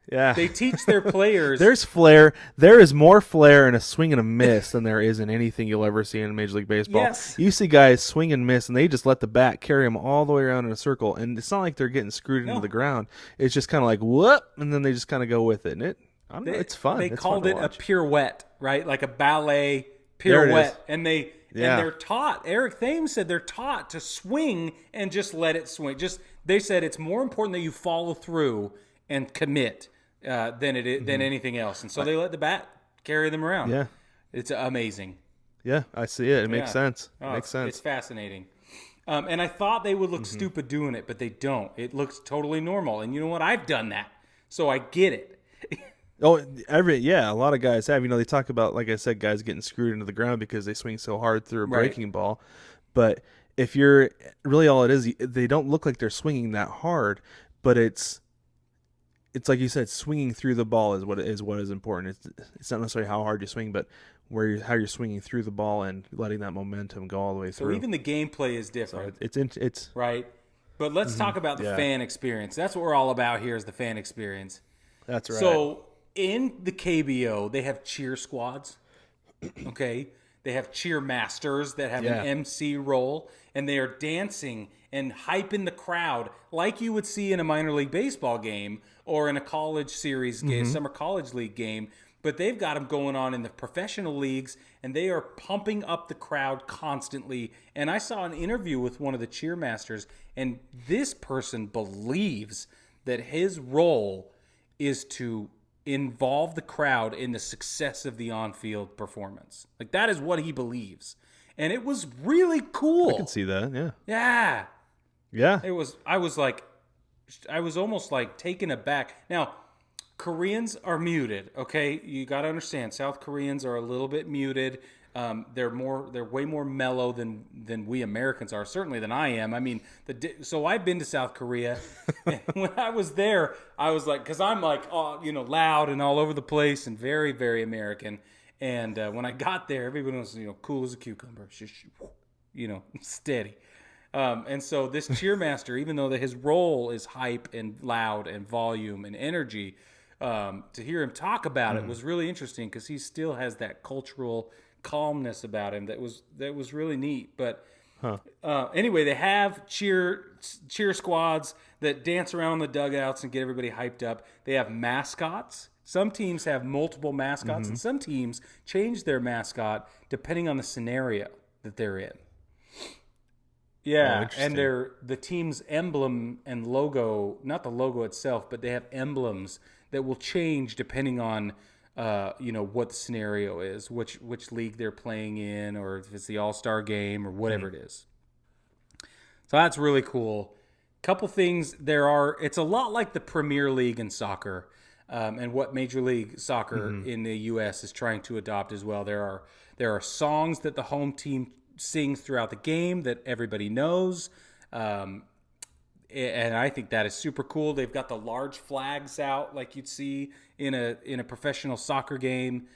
Yeah. They teach their players. There's flair. There is more flair in a swing and a miss than there is in anything you'll ever see in Major League Baseball. Yes. You see guys swing and miss, and they just let the bat carry them all the way around in a circle, and it's not like they're getting screwed into the ground. It's just kind of like, whoop, and then they just kind of go with it. And it's fun. They called it a pirouette, right? Like a ballet pirouette. And they're taught, Eric Thames said they're taught to swing and just let it swing. They said it's more important that you follow through and commit than anything else. And so they let the bat carry them around. Yeah. It's amazing. Yeah, I see it. It makes sense. Makes sense. It's fascinating. And I thought they would look stupid doing it, but they don't. It looks totally normal. And you know what? I've done that. So I get it. A lot of guys have. They talk about, like I said, guys getting screwed into the ground because they swing so hard through a breaking ball. But if you're really all it is, they don't look like they're swinging that hard, but it's like you said, swinging through the ball is what is important. It's not necessarily how hard you swing, but how you're swinging through the ball and letting that momentum go all the way through. So even the gameplay is different. So it's right. But let's talk about the fan experience. That's what we're all about here is the fan experience. That's right. So in the KBO, they have cheer squads. Okay. They have cheer masters that have an MC role, and they are dancing and hyping the crowd like you would see in a minor league baseball game or in a college series game, summer college league game. But they've got them going on in the professional leagues, and they are pumping up the crowd constantly. And I saw an interview with one of the cheermasters, and this person believes that his role is to involve the crowd in the success of the on-field performance. Like, that is what he believes. And it was really cool. I can see that, yeah. Yeah. Yeah. I was almost like taken aback. Now, Koreans are muted, okay? You got to understand, South Koreans are a little bit muted. They're way more mellow than we Americans are, certainly than I am. I mean, so I've been to South Korea, and when I was there, I was like, because I'm like, loud and all over the place and very, very American. And when I got there, everybody was, cool as a cucumber, steady. And so this cheermaster, even though his role is hype and loud and volume and energy, to hear him talk about it was really interesting because he still has that cultural calmness about him that was really neat. But anyway, they have cheer squads that dance around the dugouts and get everybody hyped up. They have mascots. Some teams have multiple mascots, and some teams change their mascot depending on the scenario that they're in. Yeah, and the team's emblem and logo, not the logo itself, but they have emblems that will change depending on what the scenario is, which league they're playing in, or if it's the All-Star game or whatever it is. So that's really cool. Couple things it's a lot like the Premier League in soccer, and what Major League Soccer in the U.S. is trying to adopt as well. There are songs that the home team sings throughout the game that everybody knows, and I think that is super cool. They've got the large flags out like you'd see in a professional soccer game.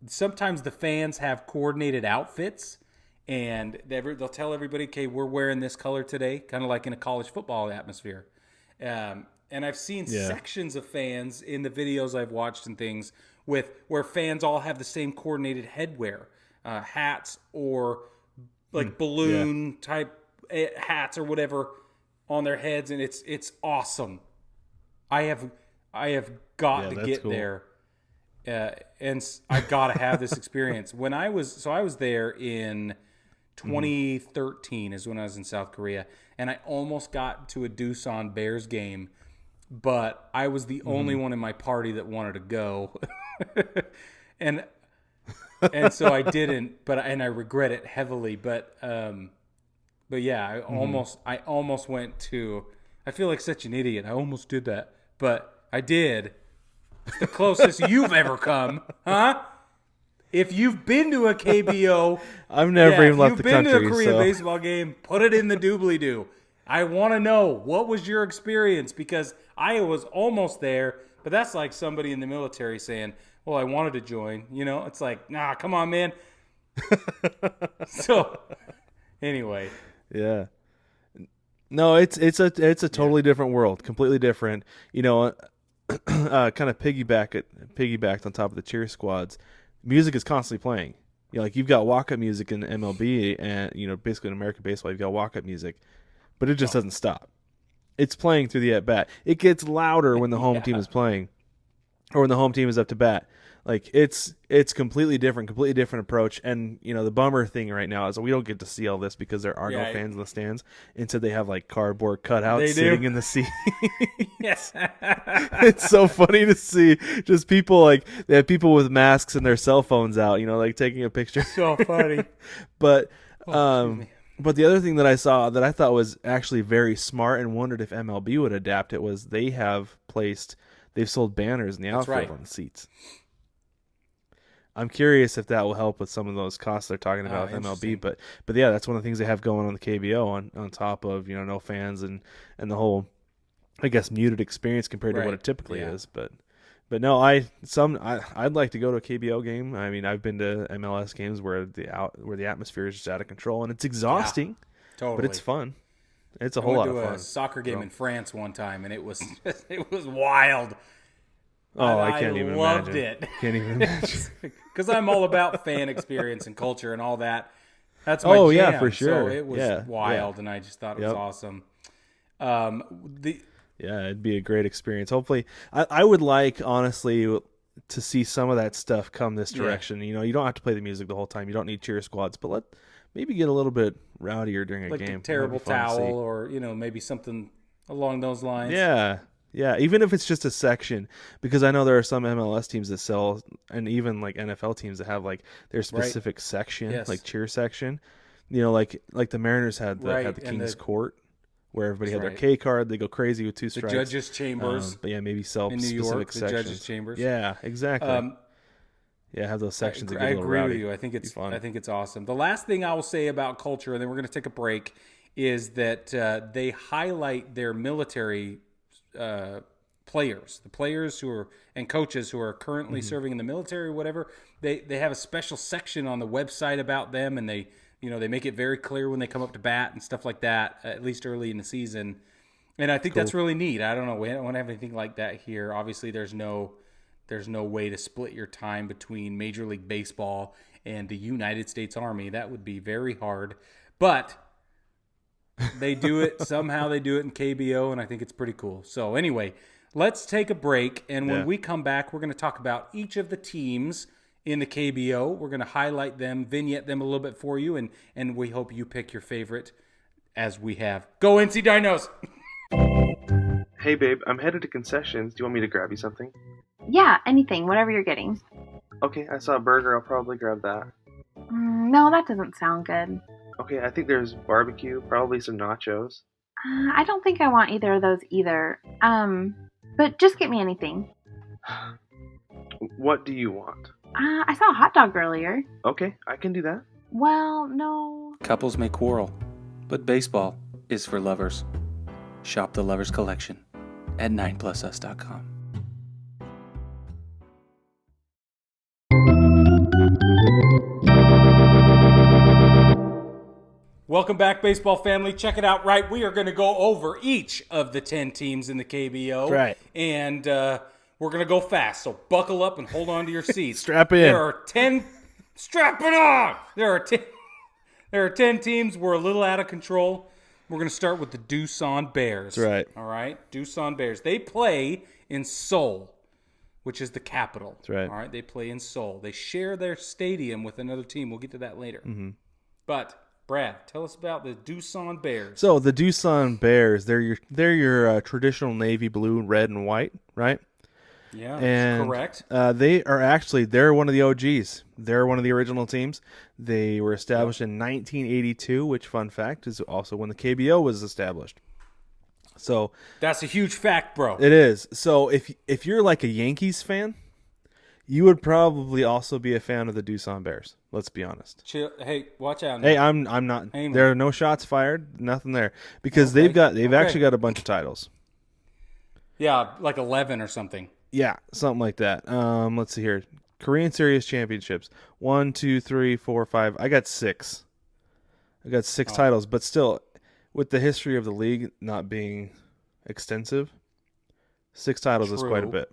Sometimes the fans have coordinated outfits, and they'll tell everybody, "Okay, we're wearing this color today," kind of like in a college football atmosphere. And I've seen sections of fans in the videos I've watched and things where fans all have the same coordinated headwear. Hats or like balloon type hats or whatever on their heads, and it's awesome. I have got to get cool. there, and I got to have this experience. I was there in 2013 is when I was in South Korea, and I almost got to a Doosan Bears game, but I was the only one in my party that wanted to go, and so I didn't, and I regret it heavily. But yeah, I almost went to. I feel like such an idiot. I almost did that, but I did. It's the closest you've ever come, huh? If you've been to a KBO, I've never even left the country. You've been to a Korean baseball game. Put it in the doobly-doo. I want to know, what was your experience? Because I was almost there, but that's like somebody in the military saying, well, I wanted to join. It's like, nah, come on, man. So, anyway. Yeah. No, it's a totally different world, completely different. Kind of piggybacked on top of the cheer squads. Music is constantly playing. Like you've got walk-up music in MLB, and basically in American baseball, you've got walk-up music, but it just doesn't stop. It's playing through the at-bat. It gets louder when the home team is playing, or when the home team is up to bat. Like it's completely different approach. And the bummer thing right now is that we don't get to see all this because there are no fans in the stands. Instead, they have like cardboard cutouts sitting in the seat. Yes, it's so funny to see just people they have people with masks and their cell phones out. Like taking a picture. So funny. But but the other thing that I saw that I thought was actually very smart and wondered if MLB would adapt it was they've sold banners in the outfield on the seats. I'm curious if that will help with some of those costs they're talking about with MLB. But yeah, that's one of the things they have going on the KBO on top of, no fans and the whole, I guess, muted experience compared to what it typically is. But no, I'd like to go to a KBO game. I mean, I've been to MLS games where the atmosphere is just out of control and it's exhausting. Yeah, totally. But it's fun. It's a whole lot of fun. I went to a soccer game in France one time, and it was wild. Oh, I can't even imagine. I loved it. Can't even imagine. Because I'm all about fan experience and culture and all that. That's my jam. Yeah, for sure. So it was wild, and I just thought it was awesome. Yeah, it'd be a great experience. Hopefully, I would like, honestly, to see some of that stuff come this direction. You don't have to play the music the whole time. You don't need cheer squads, but maybe get a little bit rowdier during a game. Like a terrible towel or, maybe something along those lines. Yeah, even if it's just a section, because I know there are some MLS teams that sell, and even like NFL teams that have like their specific section, like cheer section. Like the Mariners had the King's Court, where everybody had their K card. They go crazy with 2 strikes. The judges' chambers. But yeah, maybe sell in New specific York, sections. the judges' chambers. Yeah, exactly. Have those sections. I agree with you. I think it's fun. I think it's awesome. The last thing I will say about culture, and then we're going to take a break, is that they highlight their military players, the players who are and coaches who are currently serving in the military or whatever. They have a special section on the website about them, and they make it very clear when they come up to bat and stuff like that, at least early in the season. And I think that's really neat. I don't know. We don't have anything like that here. Obviously, there's no way to split your time between Major League Baseball and the United States Army. That would be very hard. But they do it. Somehow they do it in KBO, and I think it's pretty cool. So anyway, let's take a break. And when we come back, we're going to talk about each of the teams in the KBO. We're going to highlight them, vignette them a little bit for you, and we hope you pick your favorite as we have. Go NC Dinos! Hey, babe, I'm headed to concessions. Do you want me to grab you something? Yeah, anything, whatever you're getting. Okay, I saw a burger. I'll probably grab that. No, that doesn't sound good. Okay, I think there's barbecue, probably some nachos. I don't think I want either of those either. But just get me anything. What do you want? I saw a hot dog earlier. Okay, I can do that. Well, no. Couples may quarrel, but baseball is for lovers. Shop the Lovers Collection at 9plusus.com. Welcome back, baseball family. Check it out, right? We are going to go over each of the 10 teams in the KBO. Right. And we're going to go fast, so buckle up and hold on to your seats. Strap in. There are 10. Strap it on! There are 10 teams. We're a little out of control. We're going to start with the Doosan Bears. That's right. All right? Doosan Bears. They play in Seoul, which is the capital. That's right. All right? They play in Seoul. They share their stadium with another team. We'll get to that later. Mm-hmm. But Brad, tell us about the Doosan Bears. So the Doosan Bears, they're your traditional navy blue, red, and white, right? Yeah, and, correct. They're one of the OGs. They're one of the original teams. They were established in 1982, which, fun fact, is also when the KBO was established. So that's a huge fact, bro. It is. So if you're like a Yankees fan, you would probably also be a fan of the Doosan Bears. Let's be honest. Chill. Hey, watch out now. Hey, I'm not. Hey, there are no shots fired. Nothing there because they've actually got a bunch of titles. Yeah, like 11 or something. Yeah, something like that. Let's see here. Korean Series championships. 1, 2, 3, 4, 5. I got 6. Titles, but still, with the history of the league not being extensive, 6 titles is quite a bit.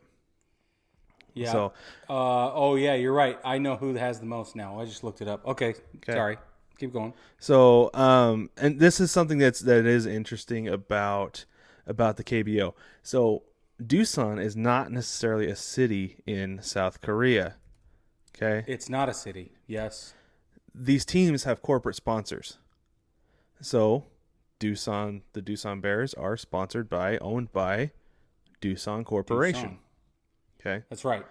Yeah. So, yeah, you're right. I know who has the most now. I just looked it up. Okay. Sorry. Keep going. So, and this is something that is interesting about the KBO. So, Doosan is not necessarily a city in South Korea. Okay? It's not a city. Yes. These teams have corporate sponsors. So, the Doosan Bears are owned by Doosan Corporation. Doosan. Okay? That's right.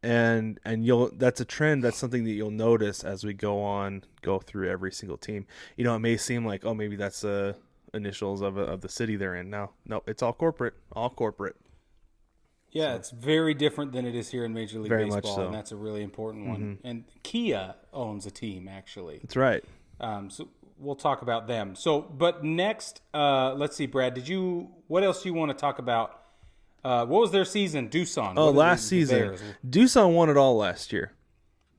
And that's a trend, that's something that you'll notice as we go through every single team. It may seem like, oh, maybe that's initials of the city they're in. No, it's all corporate. Yeah, it's very different than it is here in Major League Very Baseball, much so. and that's a really important one. And Kia owns a team, actually. That's right. So we'll talk about them. So, but next, let's see, Brad. What else do you want to talk about? What was their season? Doosan. Oh, last season, Doosan won it all last year.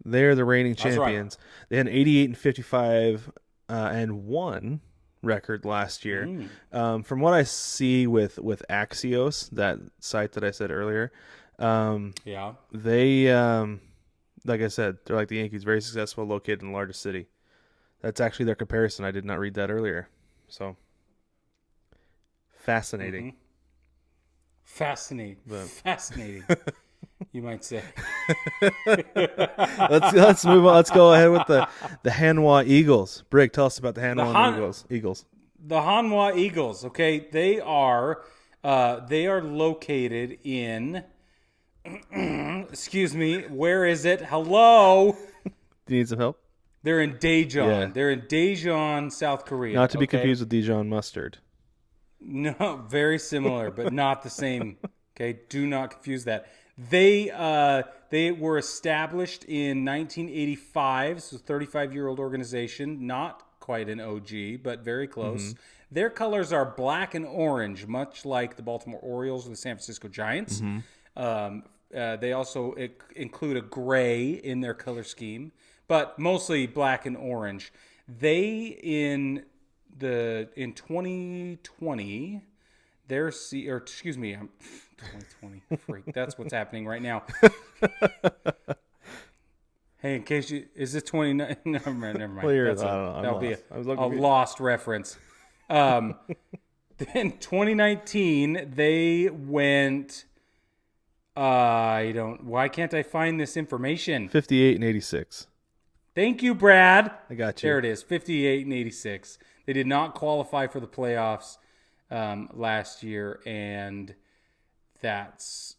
They're the reigning champions. Right. They had an 88-55 and 1 record last year. From what I see with Axios, that site that I said earlier, they like I said, they're like the Yankees, very successful, located in the largest city. That's actually their comparison. I did not read that earlier. So fascinating. Fascinating. You might say. Let's move on. Let's go ahead with the Hanwha Eagles. Brig, tell us about the Hanwha Eagles. The Hanwha Eagles. Okay, they are located in. Excuse me. Where is it? Hello. Do you need some help? They're in Daejeon. Yeah. They're in Daejeon, South Korea. Not to be confused with Dijon mustard. No, very similar, but not the same. Okay, do not confuse that. They were established in 1985, so 35-year-old organization, not quite an OG, but very close. Their colors are black and orange, much like the Baltimore Orioles or the San Francisco Giants. They also include a gray in their color scheme, but mostly black and orange. They in 2020, I'm 2020. Freak, that's what's happening right now. Hey, in case is this 29? Never mind. That'll be a lost reference. In 2019, they went. Why can't I find this information? 58 and 86. Thank you, Brad. I got you. There it is, 58 and 86. They did not qualify for the playoffs last year, and that's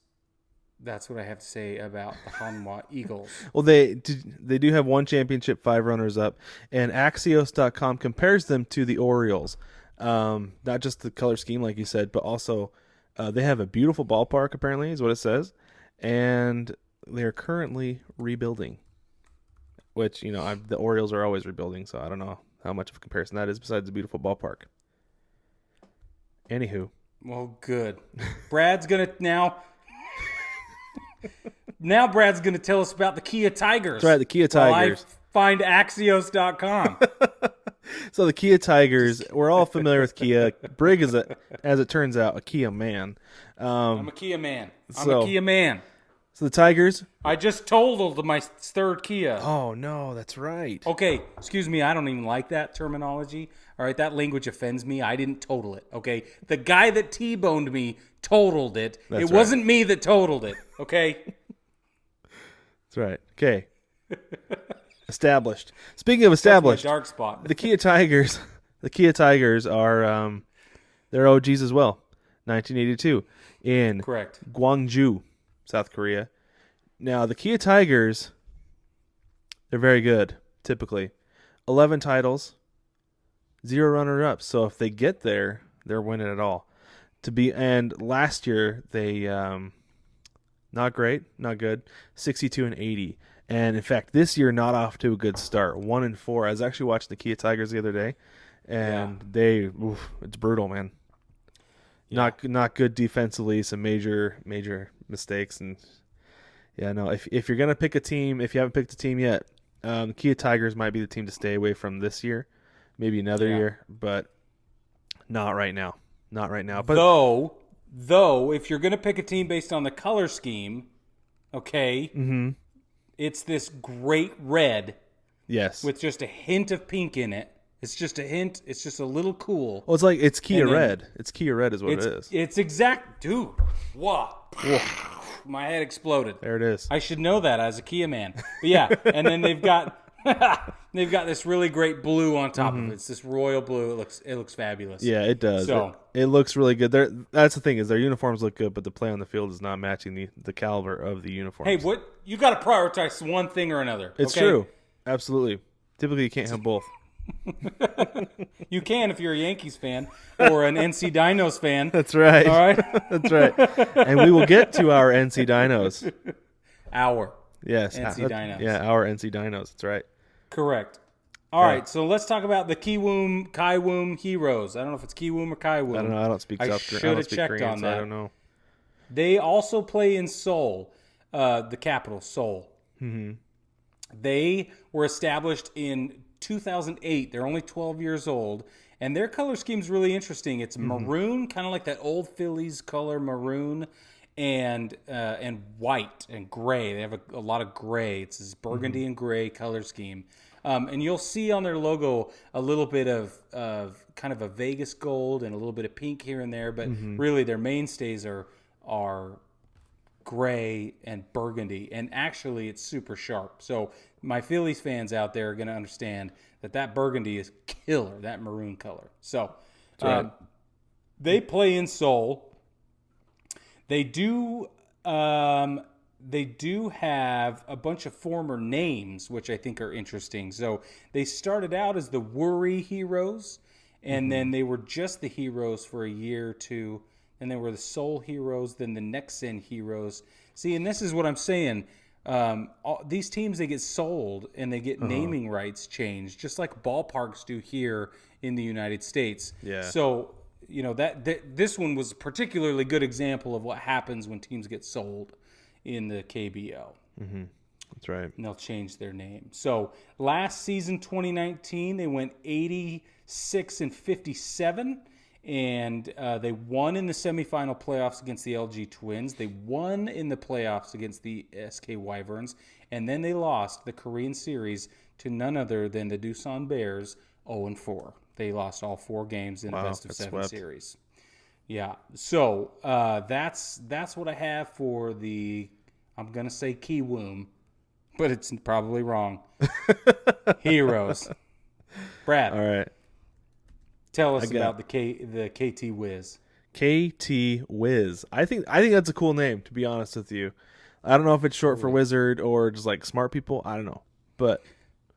what I have to say about the Hanwha Eagles. Well, they do have 1 championship, 5 runners-up, and Axios.com compares them to the Orioles. Not just the color scheme, like you said, but also they have a beautiful ballpark, apparently, is what it says, and they're currently rebuilding, which, the Orioles are always rebuilding, so I don't know how much of a comparison that is besides the beautiful ballpark. Anywho. Well, good. Brad's going to now Brad's going to tell us about the Kia Tigers. That's right, the Kia Tigers. I find Axios.com. So the Kia Tigers, we're all familiar with Kia. Brig is, as it turns out, a Kia man. I'm a Kia man. So the Tigers. I just totaled my 3rd Kia. Oh, no, that's right. Okay, excuse me. I don't even like that terminology. All right, that language offends me. I didn't total it, okay? The guy that T-boned me totaled it. It wasn't me that totaled it, okay? That's right. Okay. Established. Speaking of established, that's my dark spot. The Kia Tigers are they're OGs as well. 1982 in Correct. Gwangju, South Korea. Now the Kia Tigers, they're very good. Typically, 11 titles, 0 runner-ups. So if they get there, they're winning it all. And last year they not great, not good, 62 and 80. And in fact, this year not off to a good start. 1-4. I was actually watching the Kia Tigers the other day, and it's brutal, man. Yeah. Not good defensively. Some major mistakes, and if you're gonna pick a team, if you haven't picked a team yet, the Kia Tigers might be the team to stay away from this year, maybe another year, but not right now. Not right now. But though, if you're gonna pick a team based on the color scheme, okay. Mm-hmm. It's this great red. Yes. With just a hint of pink in it. It's just a hint. It's just a little cool. Well, it's Kia Red. It's Kia Red is what it is. It's exact. Dude, what? My head exploded. There it is. I should know that as a Kia man. But yeah, and then they've got this really great blue on top of it. It's this royal blue. It looks fabulous. Yeah, it does. So it looks really good. That's the thing, is their uniforms look good, but the play on the field is not matching the caliber of the uniforms. Hey, you got to prioritize one thing or another. It's true. Absolutely. Typically, you can't have both. You can if you're a Yankees fan or an NC Dinos fan. That's right. All right. That's right. And we will get to our NC Dinos. Our Yes. NC Dinos. Yeah, our NC Dinos. That's right. Correct. All right, so let's talk about the Kaiwoom Heroes. I don't know if it's Kiwoom or Kaiwoom. I don't know. I don't speak South Korean. should have checked Korean, on so that. I don't know. They also play in Seoul, the capital, Seoul. Mm-hmm. They were established in 2008. They're only 12 years old, and their color scheme's really interesting. It's maroon, kind of like that old Phillies color, maroon, and white and gray. They have a lot of gray. It's this burgundy and gray color scheme. And you'll see on their logo a little bit of kind of a Vegas gold and a little bit of pink here and there, but really their mainstays are gray and burgundy, and actually it's super sharp. So my Phillies fans out there are going to understand that burgundy is killer, that maroon color. So they play in Seoul. They do have a bunch of former names, which I think are interesting. So they started out as the Worry Heroes, and then they were just the Heroes for a year or two, and they were the Seoul Heroes, then the Nexen Heroes. See, and this is what I'm saying. These teams, they get sold, and they get naming rights changed, just like ballparks do here in the United States. Yeah. So, you know, this one was a particularly good example of what happens when teams get sold in the KBO. Mm-hmm. That's right. And they'll change their name. So last season, 2019, they went 86-57, and they won in the semifinal playoffs against the LG Twins. They won in the playoffs against the SK Wyverns, and then they lost the Korean series to none other than the Doosan Bears, 0-4. They lost all 4 games in the best-of-7 series. Yeah, so that's what I have for the, I'm going to say Kiwoom, but it's probably wrong. Heroes. Brad. All right. Tell us about the KT Wiz. KT Wiz. I think that's a cool name, to be honest with you. I don't know if it's short for wizard or just like smart people. I don't know. But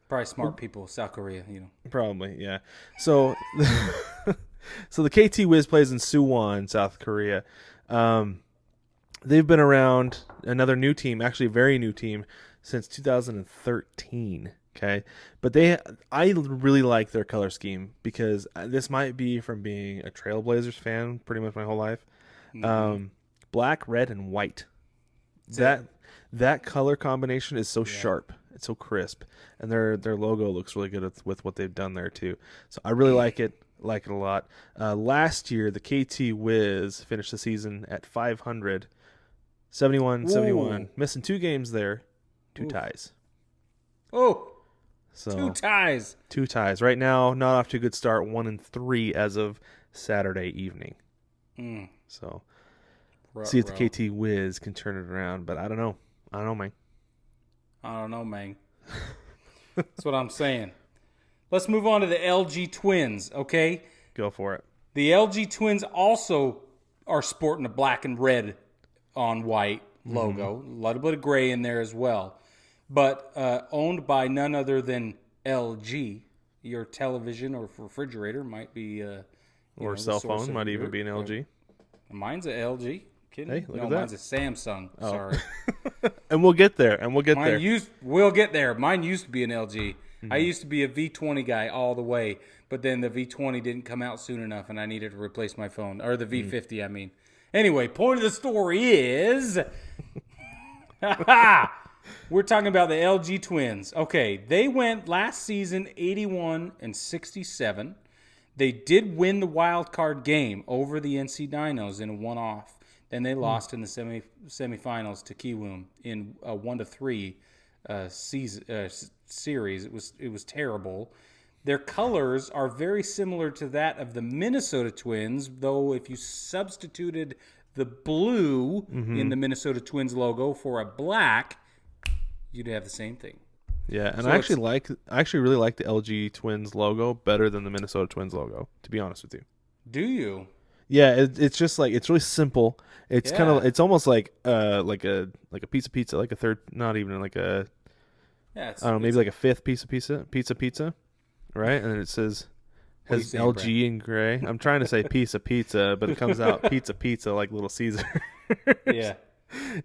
probably smart people, South Korea, you know. Probably, yeah. So so the KT Wiz plays in Suwon, South Korea. They've been around, another new team, actually a very new team, since 2013. Okay, but I really like their color scheme because this might be from being a Trailblazers fan pretty much my whole life. Black, red, and white. That color combination is so sharp. It's so crisp, and their logo looks really good with what they've done there too. So I really like it a lot. Last year, the KT Wiz finished the season at 500, 71, missing 2 games there, 2 ties. Oh. So 2 ties. 2 ties. Right now, not off to a good start. 1-3 as of Saturday evening. So, see if the KT Wiz can turn it around. But I don't know. Man. I don't know, man. That's what I'm saying. Let's move on to the LG Twins, okay? Go for it. The LG Twins also are sporting a black and red on white logo. A little bit of gray in there as well. But owned by none other than LG. Your television or refrigerator might be... or cell phone might even be an LG. Mine's an LG. Kidding? Hey, look at that. Mine's a Samsung. Oh. Sorry. And we'll get there. We'll get there. Mine used to be an LG. I used to be a V20 guy all the way, but then the V20 didn't come out soon enough, and I needed to replace my phone. Or the V50, I mean. Anyway, point of the story is... We're talking about the LG Twins. Okay, they went last season 81-67. They did win the wild card game over the NC Dinos in a one-off. Then they lost in the semifinals to Kiwoom in a 1-3 series. It was terrible. Their colors are very similar to that of the Minnesota Twins, though if you substituted the blue in the Minnesota Twins logo for a black, you'd have the same thing. Yeah, and so I actually really like the LG Twins logo better than the Minnesota Twins logo, to be honest with you. Do you? Yeah, it's just like, it's really simple. It's kind of, it's almost like a piece of pizza, like a third, not even like a, I don't know, maybe like a fifth piece of pizza. right? And then it says What are you has saying, LG in gray. I'm trying to say pizza, but it comes out pizza like Little Caesar. Yeah.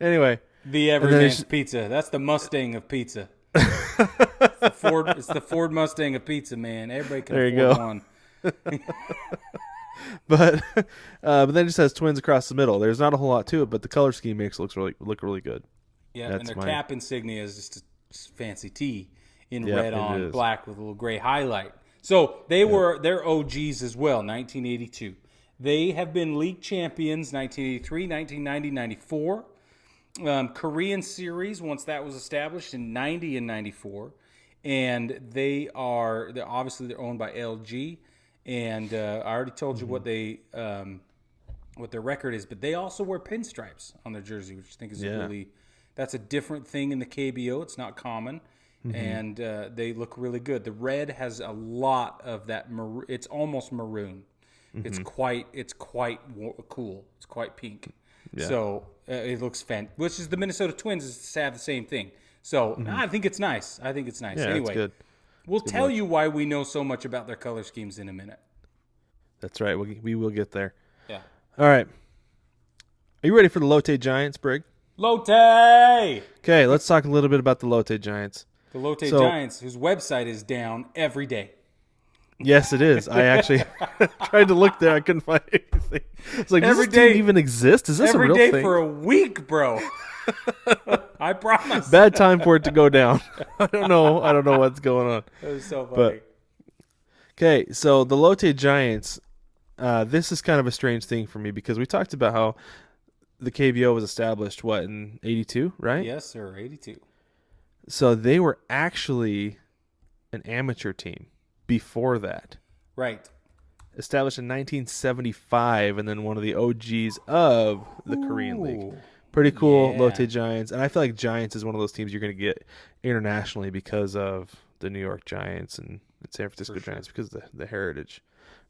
Anyway, The everyman's pizza. That's the Mustang of pizza. It's the Ford Mustang of pizza, man. Everybody can There you afford go. one. but then it just has twins across the middle. There's not a whole lot to it, but the color scheme makes it look really good. Yeah, That's and their cap insignia is just a fancy T in red on black with a little gray highlight. So they were their OGs as well, 1982. They have been league champions 1983, 1990, 94. Korean series once that was established in 90 and 94. And they're obviously owned by LG. And I already told you what their record is, but they also wear pinstripes on their jersey, which I think is that's a different thing in the KBO. It's not common, and they look really good. The red has a lot of that. It's almost maroon. It's quite cool. It's quite pink. Yeah. So it looks which is the Minnesota Twins have the same thing. So I think it's nice. Yeah, anyway, it's good. We'll tell you why we know so much about their color schemes in a minute. That's right. We will get there. Yeah. All right. Are you ready for the Lotte Giants, Brig? Lotte! Okay, let's talk a little bit about the Lotte Giants. The Lotte Giants, whose website is down every day. Yes, it is. I actually tried to look there. I couldn't find anything. It's like, does this team even exist? Is this a real thing? Every day for a week, bro. I promise. Bad time for it to go down. I don't know what's going on. That was so funny. Okay, so the Lotte Giants, this is kind of a strange thing for me because we talked about how the KBO was established, in 82, right? Yes, sir, 82. So they were actually an amateur team before that. Right. Established in 1975, and then one of the OGs of the Korean League. Pretty cool, Lotte Giants. And I feel like Giants is one of those teams you're going to get internationally because of the New York Giants and San Francisco Giants because of the heritage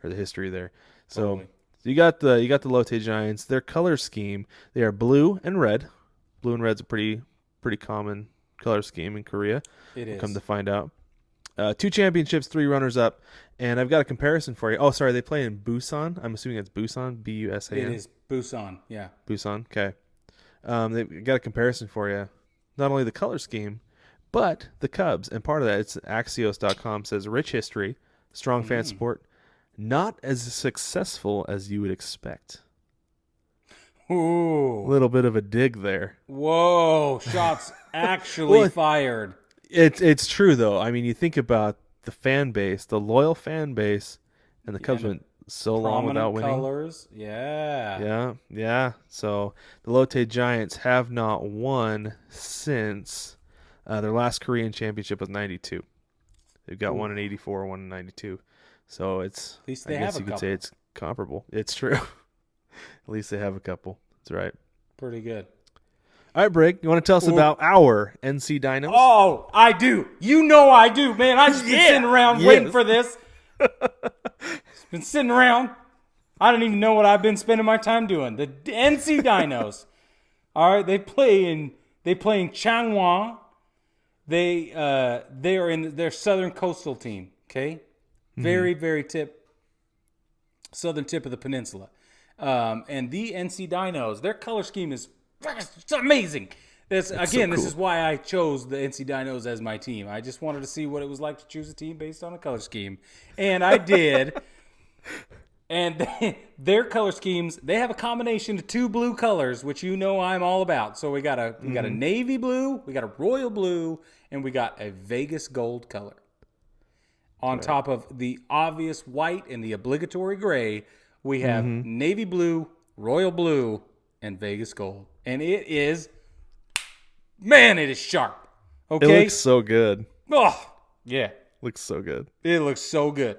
or the history there. So you got the Lotte Giants. Their color scheme, they are blue and red. Blue and red's a pretty common color scheme in Korea. It is. Come to find out. 2 championships, 3 runners-up, and I've got a comparison for you. Oh, sorry, they play in Busan. I'm assuming it's Busan, Busan. It is Busan, yeah. Busan, okay. They've got a comparison for you. Not only the color scheme, but the Cubs. And part of that, it's Axios.com says, rich history, strong fan support, not as successful as you would expect. Ooh. A little bit of a dig there. Whoa, shots actually fired. It's true, though. I mean, you think about the fan base, the loyal fan base, and the Cubs went so long without winning. Colors, yeah. Yeah. So the Lotte Giants have not won since their last Korean championship was 92. They've got one in 84, one in 92. So it's, at least they I have guess a you could couple. say it's comparable. It's true. At least they have a couple. That's right. Pretty good. All right, Brig, you want to tell us about our NC Dinos? Oh, I do. You know I do, man. I've just been sitting around waiting for this. Just been sitting around. I don't even know what I've been spending my time doing. The NC Dinos. All right, they play in Changwon. They are in their southern coastal team. Okay, very southern tip of the peninsula. And the NC Dinos, their color scheme is it's amazing. This is why I chose the NC Dinos as my team. I just wanted to see what it was like to choose a team based on a color scheme, and I did. And their color schemes, they have a combination of 2 blue colors, which you know I'm all about. So we got a navy blue, we got a royal blue, and we got a Vegas gold color. On top of the obvious white and the obligatory gray, we have navy blue, royal blue, and Vegas gold. And it is sharp. Okay? It looks so good. Oh, yeah. Looks so good. It looks so good.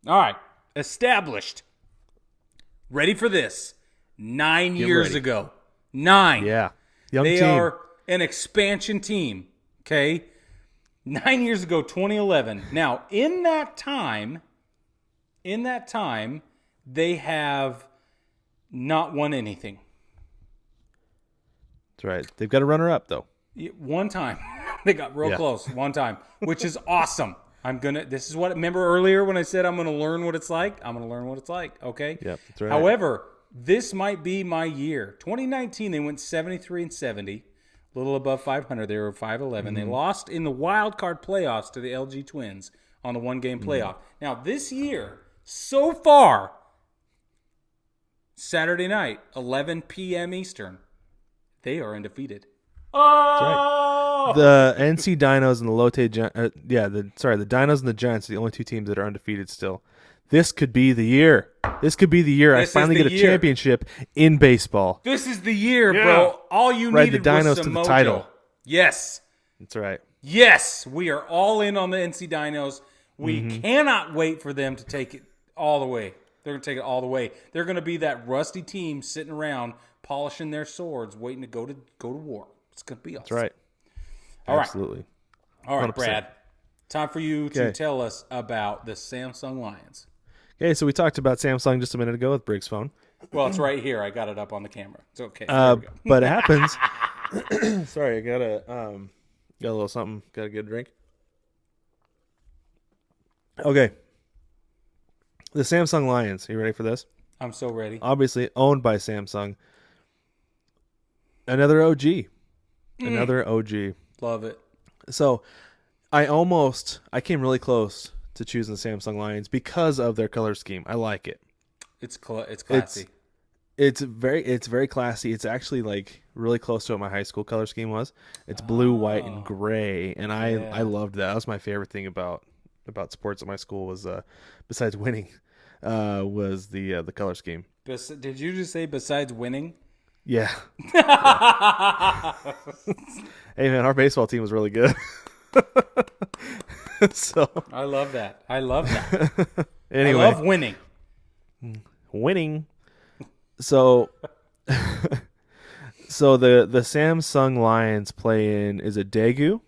All right. Established. Ready for this. 9 years ago. 9. Yeah. Young they team. are an expansion team. Okay? 9 years ago, 2011. Now, in that time, they have not won anything. That's right. They've got a runner-up, though. One time. They got real close. One time. Which is awesome. This is what, remember earlier when I said I'm gonna learn what it's like? I'm gonna learn what it's like. Okay. Yep, that's right. However, this might be my year. 2019, they went 73-70, a little above 500. They were 511. They lost in the wild card playoffs to the LG Twins on the one-game playoff. Now, this year, so far, Saturday night, 11 p.m. Eastern, they are undefeated. Oh! The NC Dinos and the Lotte the Dinos and the Giants are the only two teams that are undefeated still. This could be the year. This could be the year I finally get a championship in baseball. This is the year, bro. All you needed the Dinos was some to the mojo. title. Yes. That's right. Yes. We are all in on the NC Dinos. We cannot wait for them to take it all the way. They're going to take it all the way. They're going to be that rusty team sitting around polishing their swords, waiting to go to war. It's going to be awesome. That's right. All right. Absolutely. All right, 100%. Brad. Time for you to tell us about the Samsung Lions. Okay, so we talked about Samsung just a minute ago with Briggs' phone. Well, it's right here. I got it up on the camera. It's okay. There we go. But it happens. Sorry, I got a little something. Got to get a drink. Okay. The Samsung Lions. Are you ready for this? I'm so ready. Obviously owned by Samsung. Another OG. Another OG. Love it. So I came really close to choosing the Samsung Lions because of their color scheme. I like it. It's classy. It's very classy. It's actually like really close to what my high school color scheme was. It's blue, white, and gray, and I loved that. That was my favorite thing about sports at my school was besides winning was the color scheme. Did you just say besides winning? Yeah. Hey man, our baseball team was really good. So I love that. Anyway, I love winning. So so the Samsung Lions play in, is it Daegu?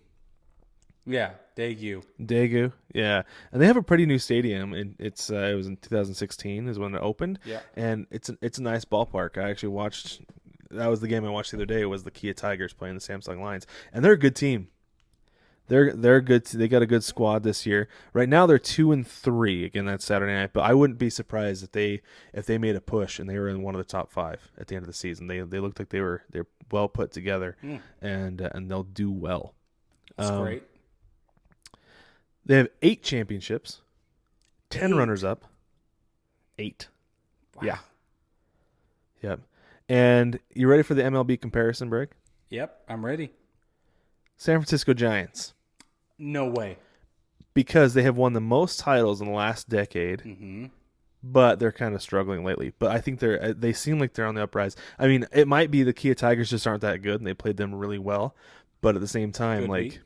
Yeah, Daegu, yeah. And they have a pretty new stadium. It was in 2016 is when it opened. Yeah. And it's a nice ballpark. I actually watched, that was the game I watched the other day, was the Kia Tigers playing the Samsung Lions. And they're a good team. They're good. They got a good squad this year. Right now they're 2-3. Again, that's Saturday night. But I wouldn't be surprised if they made a push and they were in one of the top 5 at the end of the season. They looked like they're well put together, and they'll do well. That's great. They have 8 championships, 10 runners up, 8. Wow. Yeah. Yep. And you ready for the MLB comparison, Brig? Yep, I'm ready. San Francisco Giants. No way. Because they have won the most titles in the last decade, but they're kind of struggling lately. But I think they seem like they're on the uprise. I mean, it might be the Kia Tigers just aren't that good, and they played them really well. But at the same time, like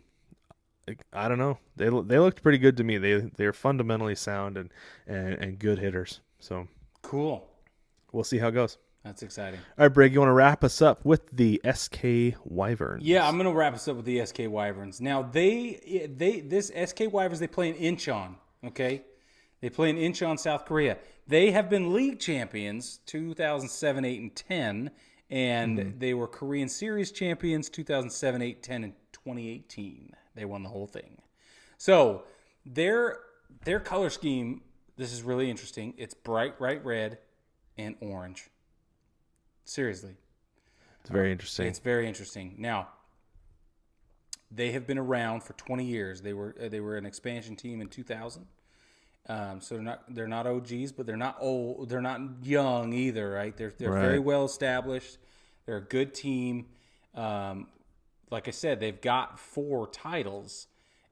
I don't know, they looked pretty good to me. They're fundamentally sound and good hitters. So cool. We'll see how it goes. That's exciting. All right, Brig, you want to wrap us up with the SK Wyverns? Yeah, I'm going to wrap us up with the SK Wyverns. Now, this SK Wyverns, they play in Incheon, okay? They play in Incheon, South Korea. They have been league champions 2007, 8, and 10, and they were Korean Series champions 2007, 8, 10, and 2018. They won the whole thing. So, their color scheme, this is really interesting. It's bright red and orange. Seriously. It's very interesting. It's very interesting. Now, they have been around for 20 years. They were an expansion team in 2000. So they're not OGs, but they're not old. They're not young either, right? They're very well established. They're a good team. Like I said, they've got 4 titles,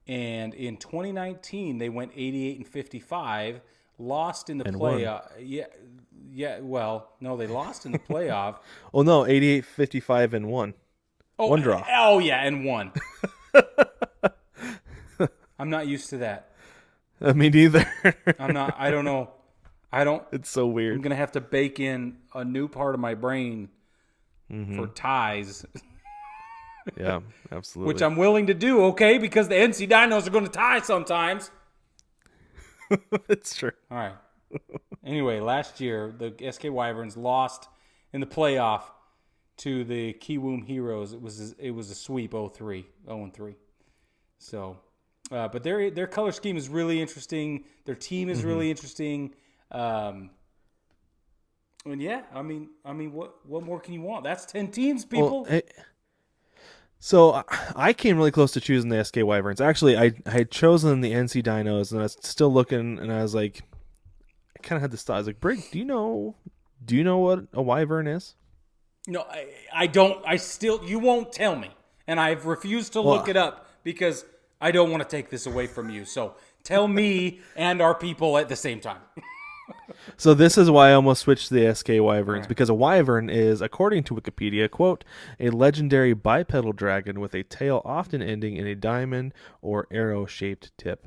and in 2019 they went 88-55. Lost in the playoff. Yeah. Well, no, they lost in the playoff. Well, no, 88-55 and 1. Oh, 1 draw. Oh, yeah, and 1. I'm not used to that. Me neither. I'm not. I don't know. It's so weird. I'm gonna have to bake in a new part of my brain for ties. Yeah, absolutely. Which I'm willing to do. Okay, because the NC Dinos are going to tie sometimes. It's true. All right. Anyway, last year, the SK Wyverns lost in the playoff to the Kiwoom Heroes. It was a sweep, 0-3. So, But their color scheme is really interesting. Their team is really interesting. And yeah, I mean, what more can you want? That's 10 teams, people. Well, so I came really close to choosing the SK Wyverns. Actually, I had chosen the NC Dinos, and I was still looking, and I was like, I kind of had this thought. I was like, Brig, do you know what a Wyvern is? No, I don't. You won't tell me. And I've refused to look it up because I don't want to take this away from you. So tell me and our people at the same time. So this is why I almost switched to the SK Wyverns, because a wyvern is, according to Wikipedia, quote, a legendary bipedal dragon with a tail often ending in a diamond or arrow-shaped tip.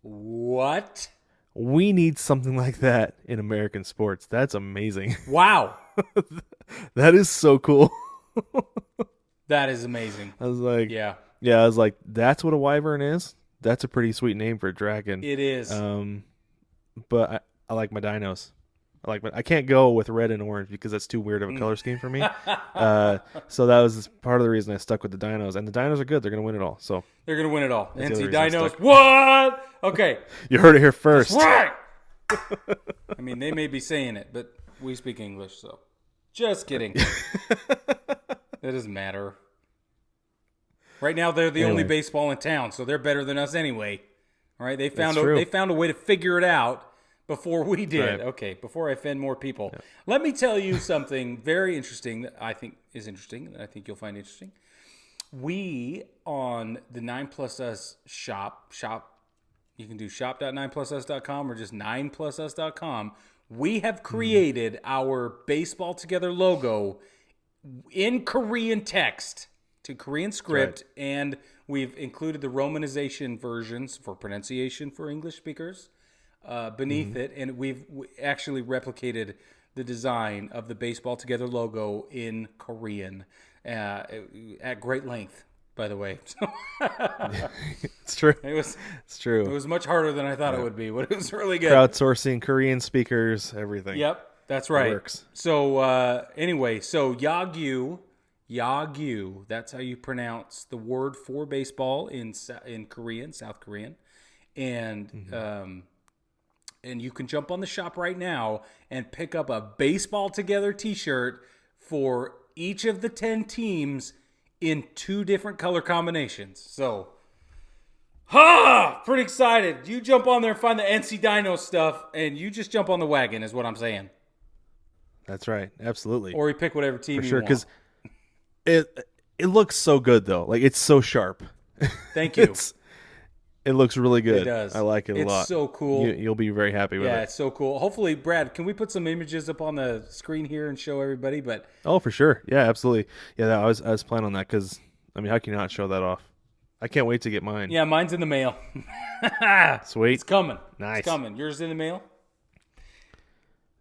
What? We need something like that in American sports. That's amazing. Wow. That is so cool. That is amazing. I was like, yeah, I was like, that's what a wyvern is? That's a pretty sweet name for a dragon. It is. But I like my dinos. I can't go with red and orange because that's too weird of a color scheme for me. So that was part of the reason I stuck with the dinos. And the dinos are good. They're going to win it all. So they're going to win it all. That's the NC other reason I Dinos. stuck. What? Okay. You heard it here first. Right. I mean, they may be saying it, but we speak English, so just kidding. It doesn't matter. Right now, they're the only baseball in town, so they're better than us anyway. All right, they found a way to figure it out before we did. Right. Okay, before I offend more people. Yep. Let me tell you something very interesting that I think is interesting, that I think you'll find interesting. We, on the 9plusus shop, you can do shop.9plusus.com or just 9plusus.com. We have created our Baseball Together logo in Korean text to Korean script, and we've included the romanization versions for pronunciation for English speakers beneath it, and we actually replicated the design of the Baseball Together logo in Korean at great length, by the way. It's true. It's true. It was much harder than I thought it would be, but it was really good. Crowdsourcing, Korean speakers, everything. Yep, that's right. It works. So anyway, Yagyu, that's how you pronounce the word for baseball in Korean, South Korean. And and you can jump on the shop right now and pick up a Baseball Together t-shirt for each of the 10 teams in 2 different color combinations. So, pretty excited. You jump on there and find the NC Dino stuff, and you just jump on the wagon is what I'm saying. That's right. Absolutely. Or you pick whatever team you want. Because it looks so good, though. Like, it's so sharp. Thank you. It looks really good. It does. I like it a lot. It's so cool. You'll be very happy with it. Yeah, it's so cool. Hopefully, Brad, can we put some images up on the screen here and show everybody? But oh, for sure. Yeah, absolutely. Yeah, I was planning on that because, I mean, how can you not show that off? I can't wait to get mine. Yeah, mine's in the mail. Sweet. It's coming. Nice. It's coming. Yours in the mail?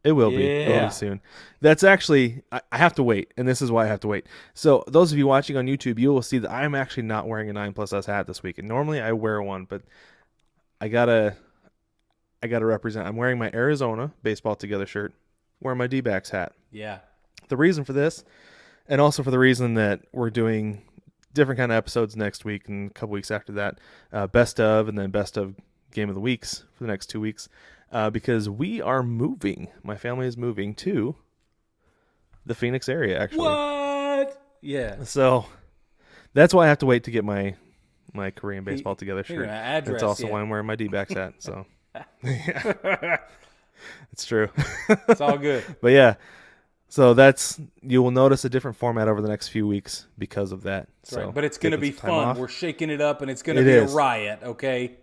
It will be. It will be soon. That's actually, I have to wait, and this is why I have to wait. So those of you watching on YouTube, you will see that I'm actually not wearing a 9plusus hat this week. And normally I wear one, but I gotta represent. I'm wearing my Arizona Baseball Together shirt, wearing my D-backs hat. Yeah. The reason for this, and also for the reason that we're doing different kind of episodes next week and a couple weeks after that, best of, and then best of game of the weeks for the next 2 weeks. Because we are moving. My family is moving to the Phoenix area, actually. What? Yeah. So that's why I have to wait to get my Korean Baseball Together shirt. Address, that's also why I'm wearing my D-backs hat. So it's true. It's all good. But yeah, so you will notice a different format over the next few weeks because of that. That's right. But it's going to be fun. Off. We're shaking it up, and it's going to be a riot, okay?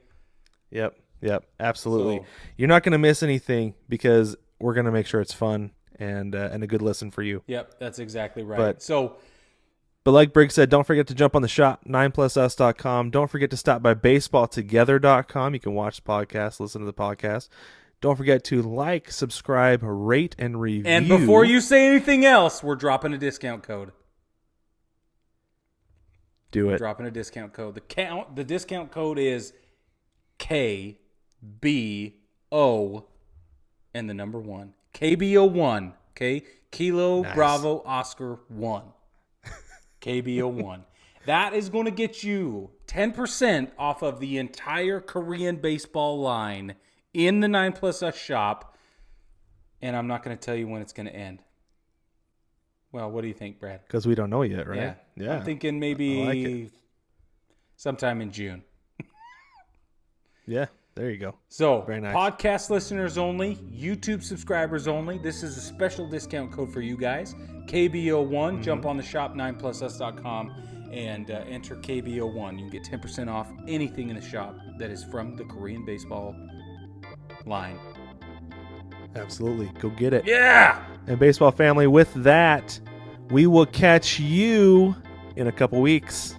Yep, absolutely. So, you're not going to miss anything because we're going to make sure it's fun and a good listen for you. Yep, that's exactly right. But like Brig said, don't forget to jump on the shop, 9plusus.com. Don't forget to stop by baseballtogether.com. You can watch the podcast, listen to the podcast. Don't forget to like, subscribe, rate, and review. And before you say anything else, we're dropping a discount code. Do it. We're dropping a discount code. The discount code is KBO and the number 1. KBO1. Okay? Kilo Bravo Oscar 1. KBO1. That is going to get you 10% off of the entire Korean baseball line in the 9+Us shop. And I'm not going to tell you when it's going to end. Well, what do you think, Brad? Because we don't know yet, right? Yeah. I'm thinking maybe like sometime in June. Yeah, there you go. So, very nice. Podcast listeners only, YouTube subscribers only. This is a special discount code for you guys. KBO1. Jump on the shop 9plusus.com and enter KBO1. You can get 10% off anything in the shop that is from the Korean baseball line. Absolutely. Go get it. Yeah! And baseball family, with that, we will catch you in a couple weeks.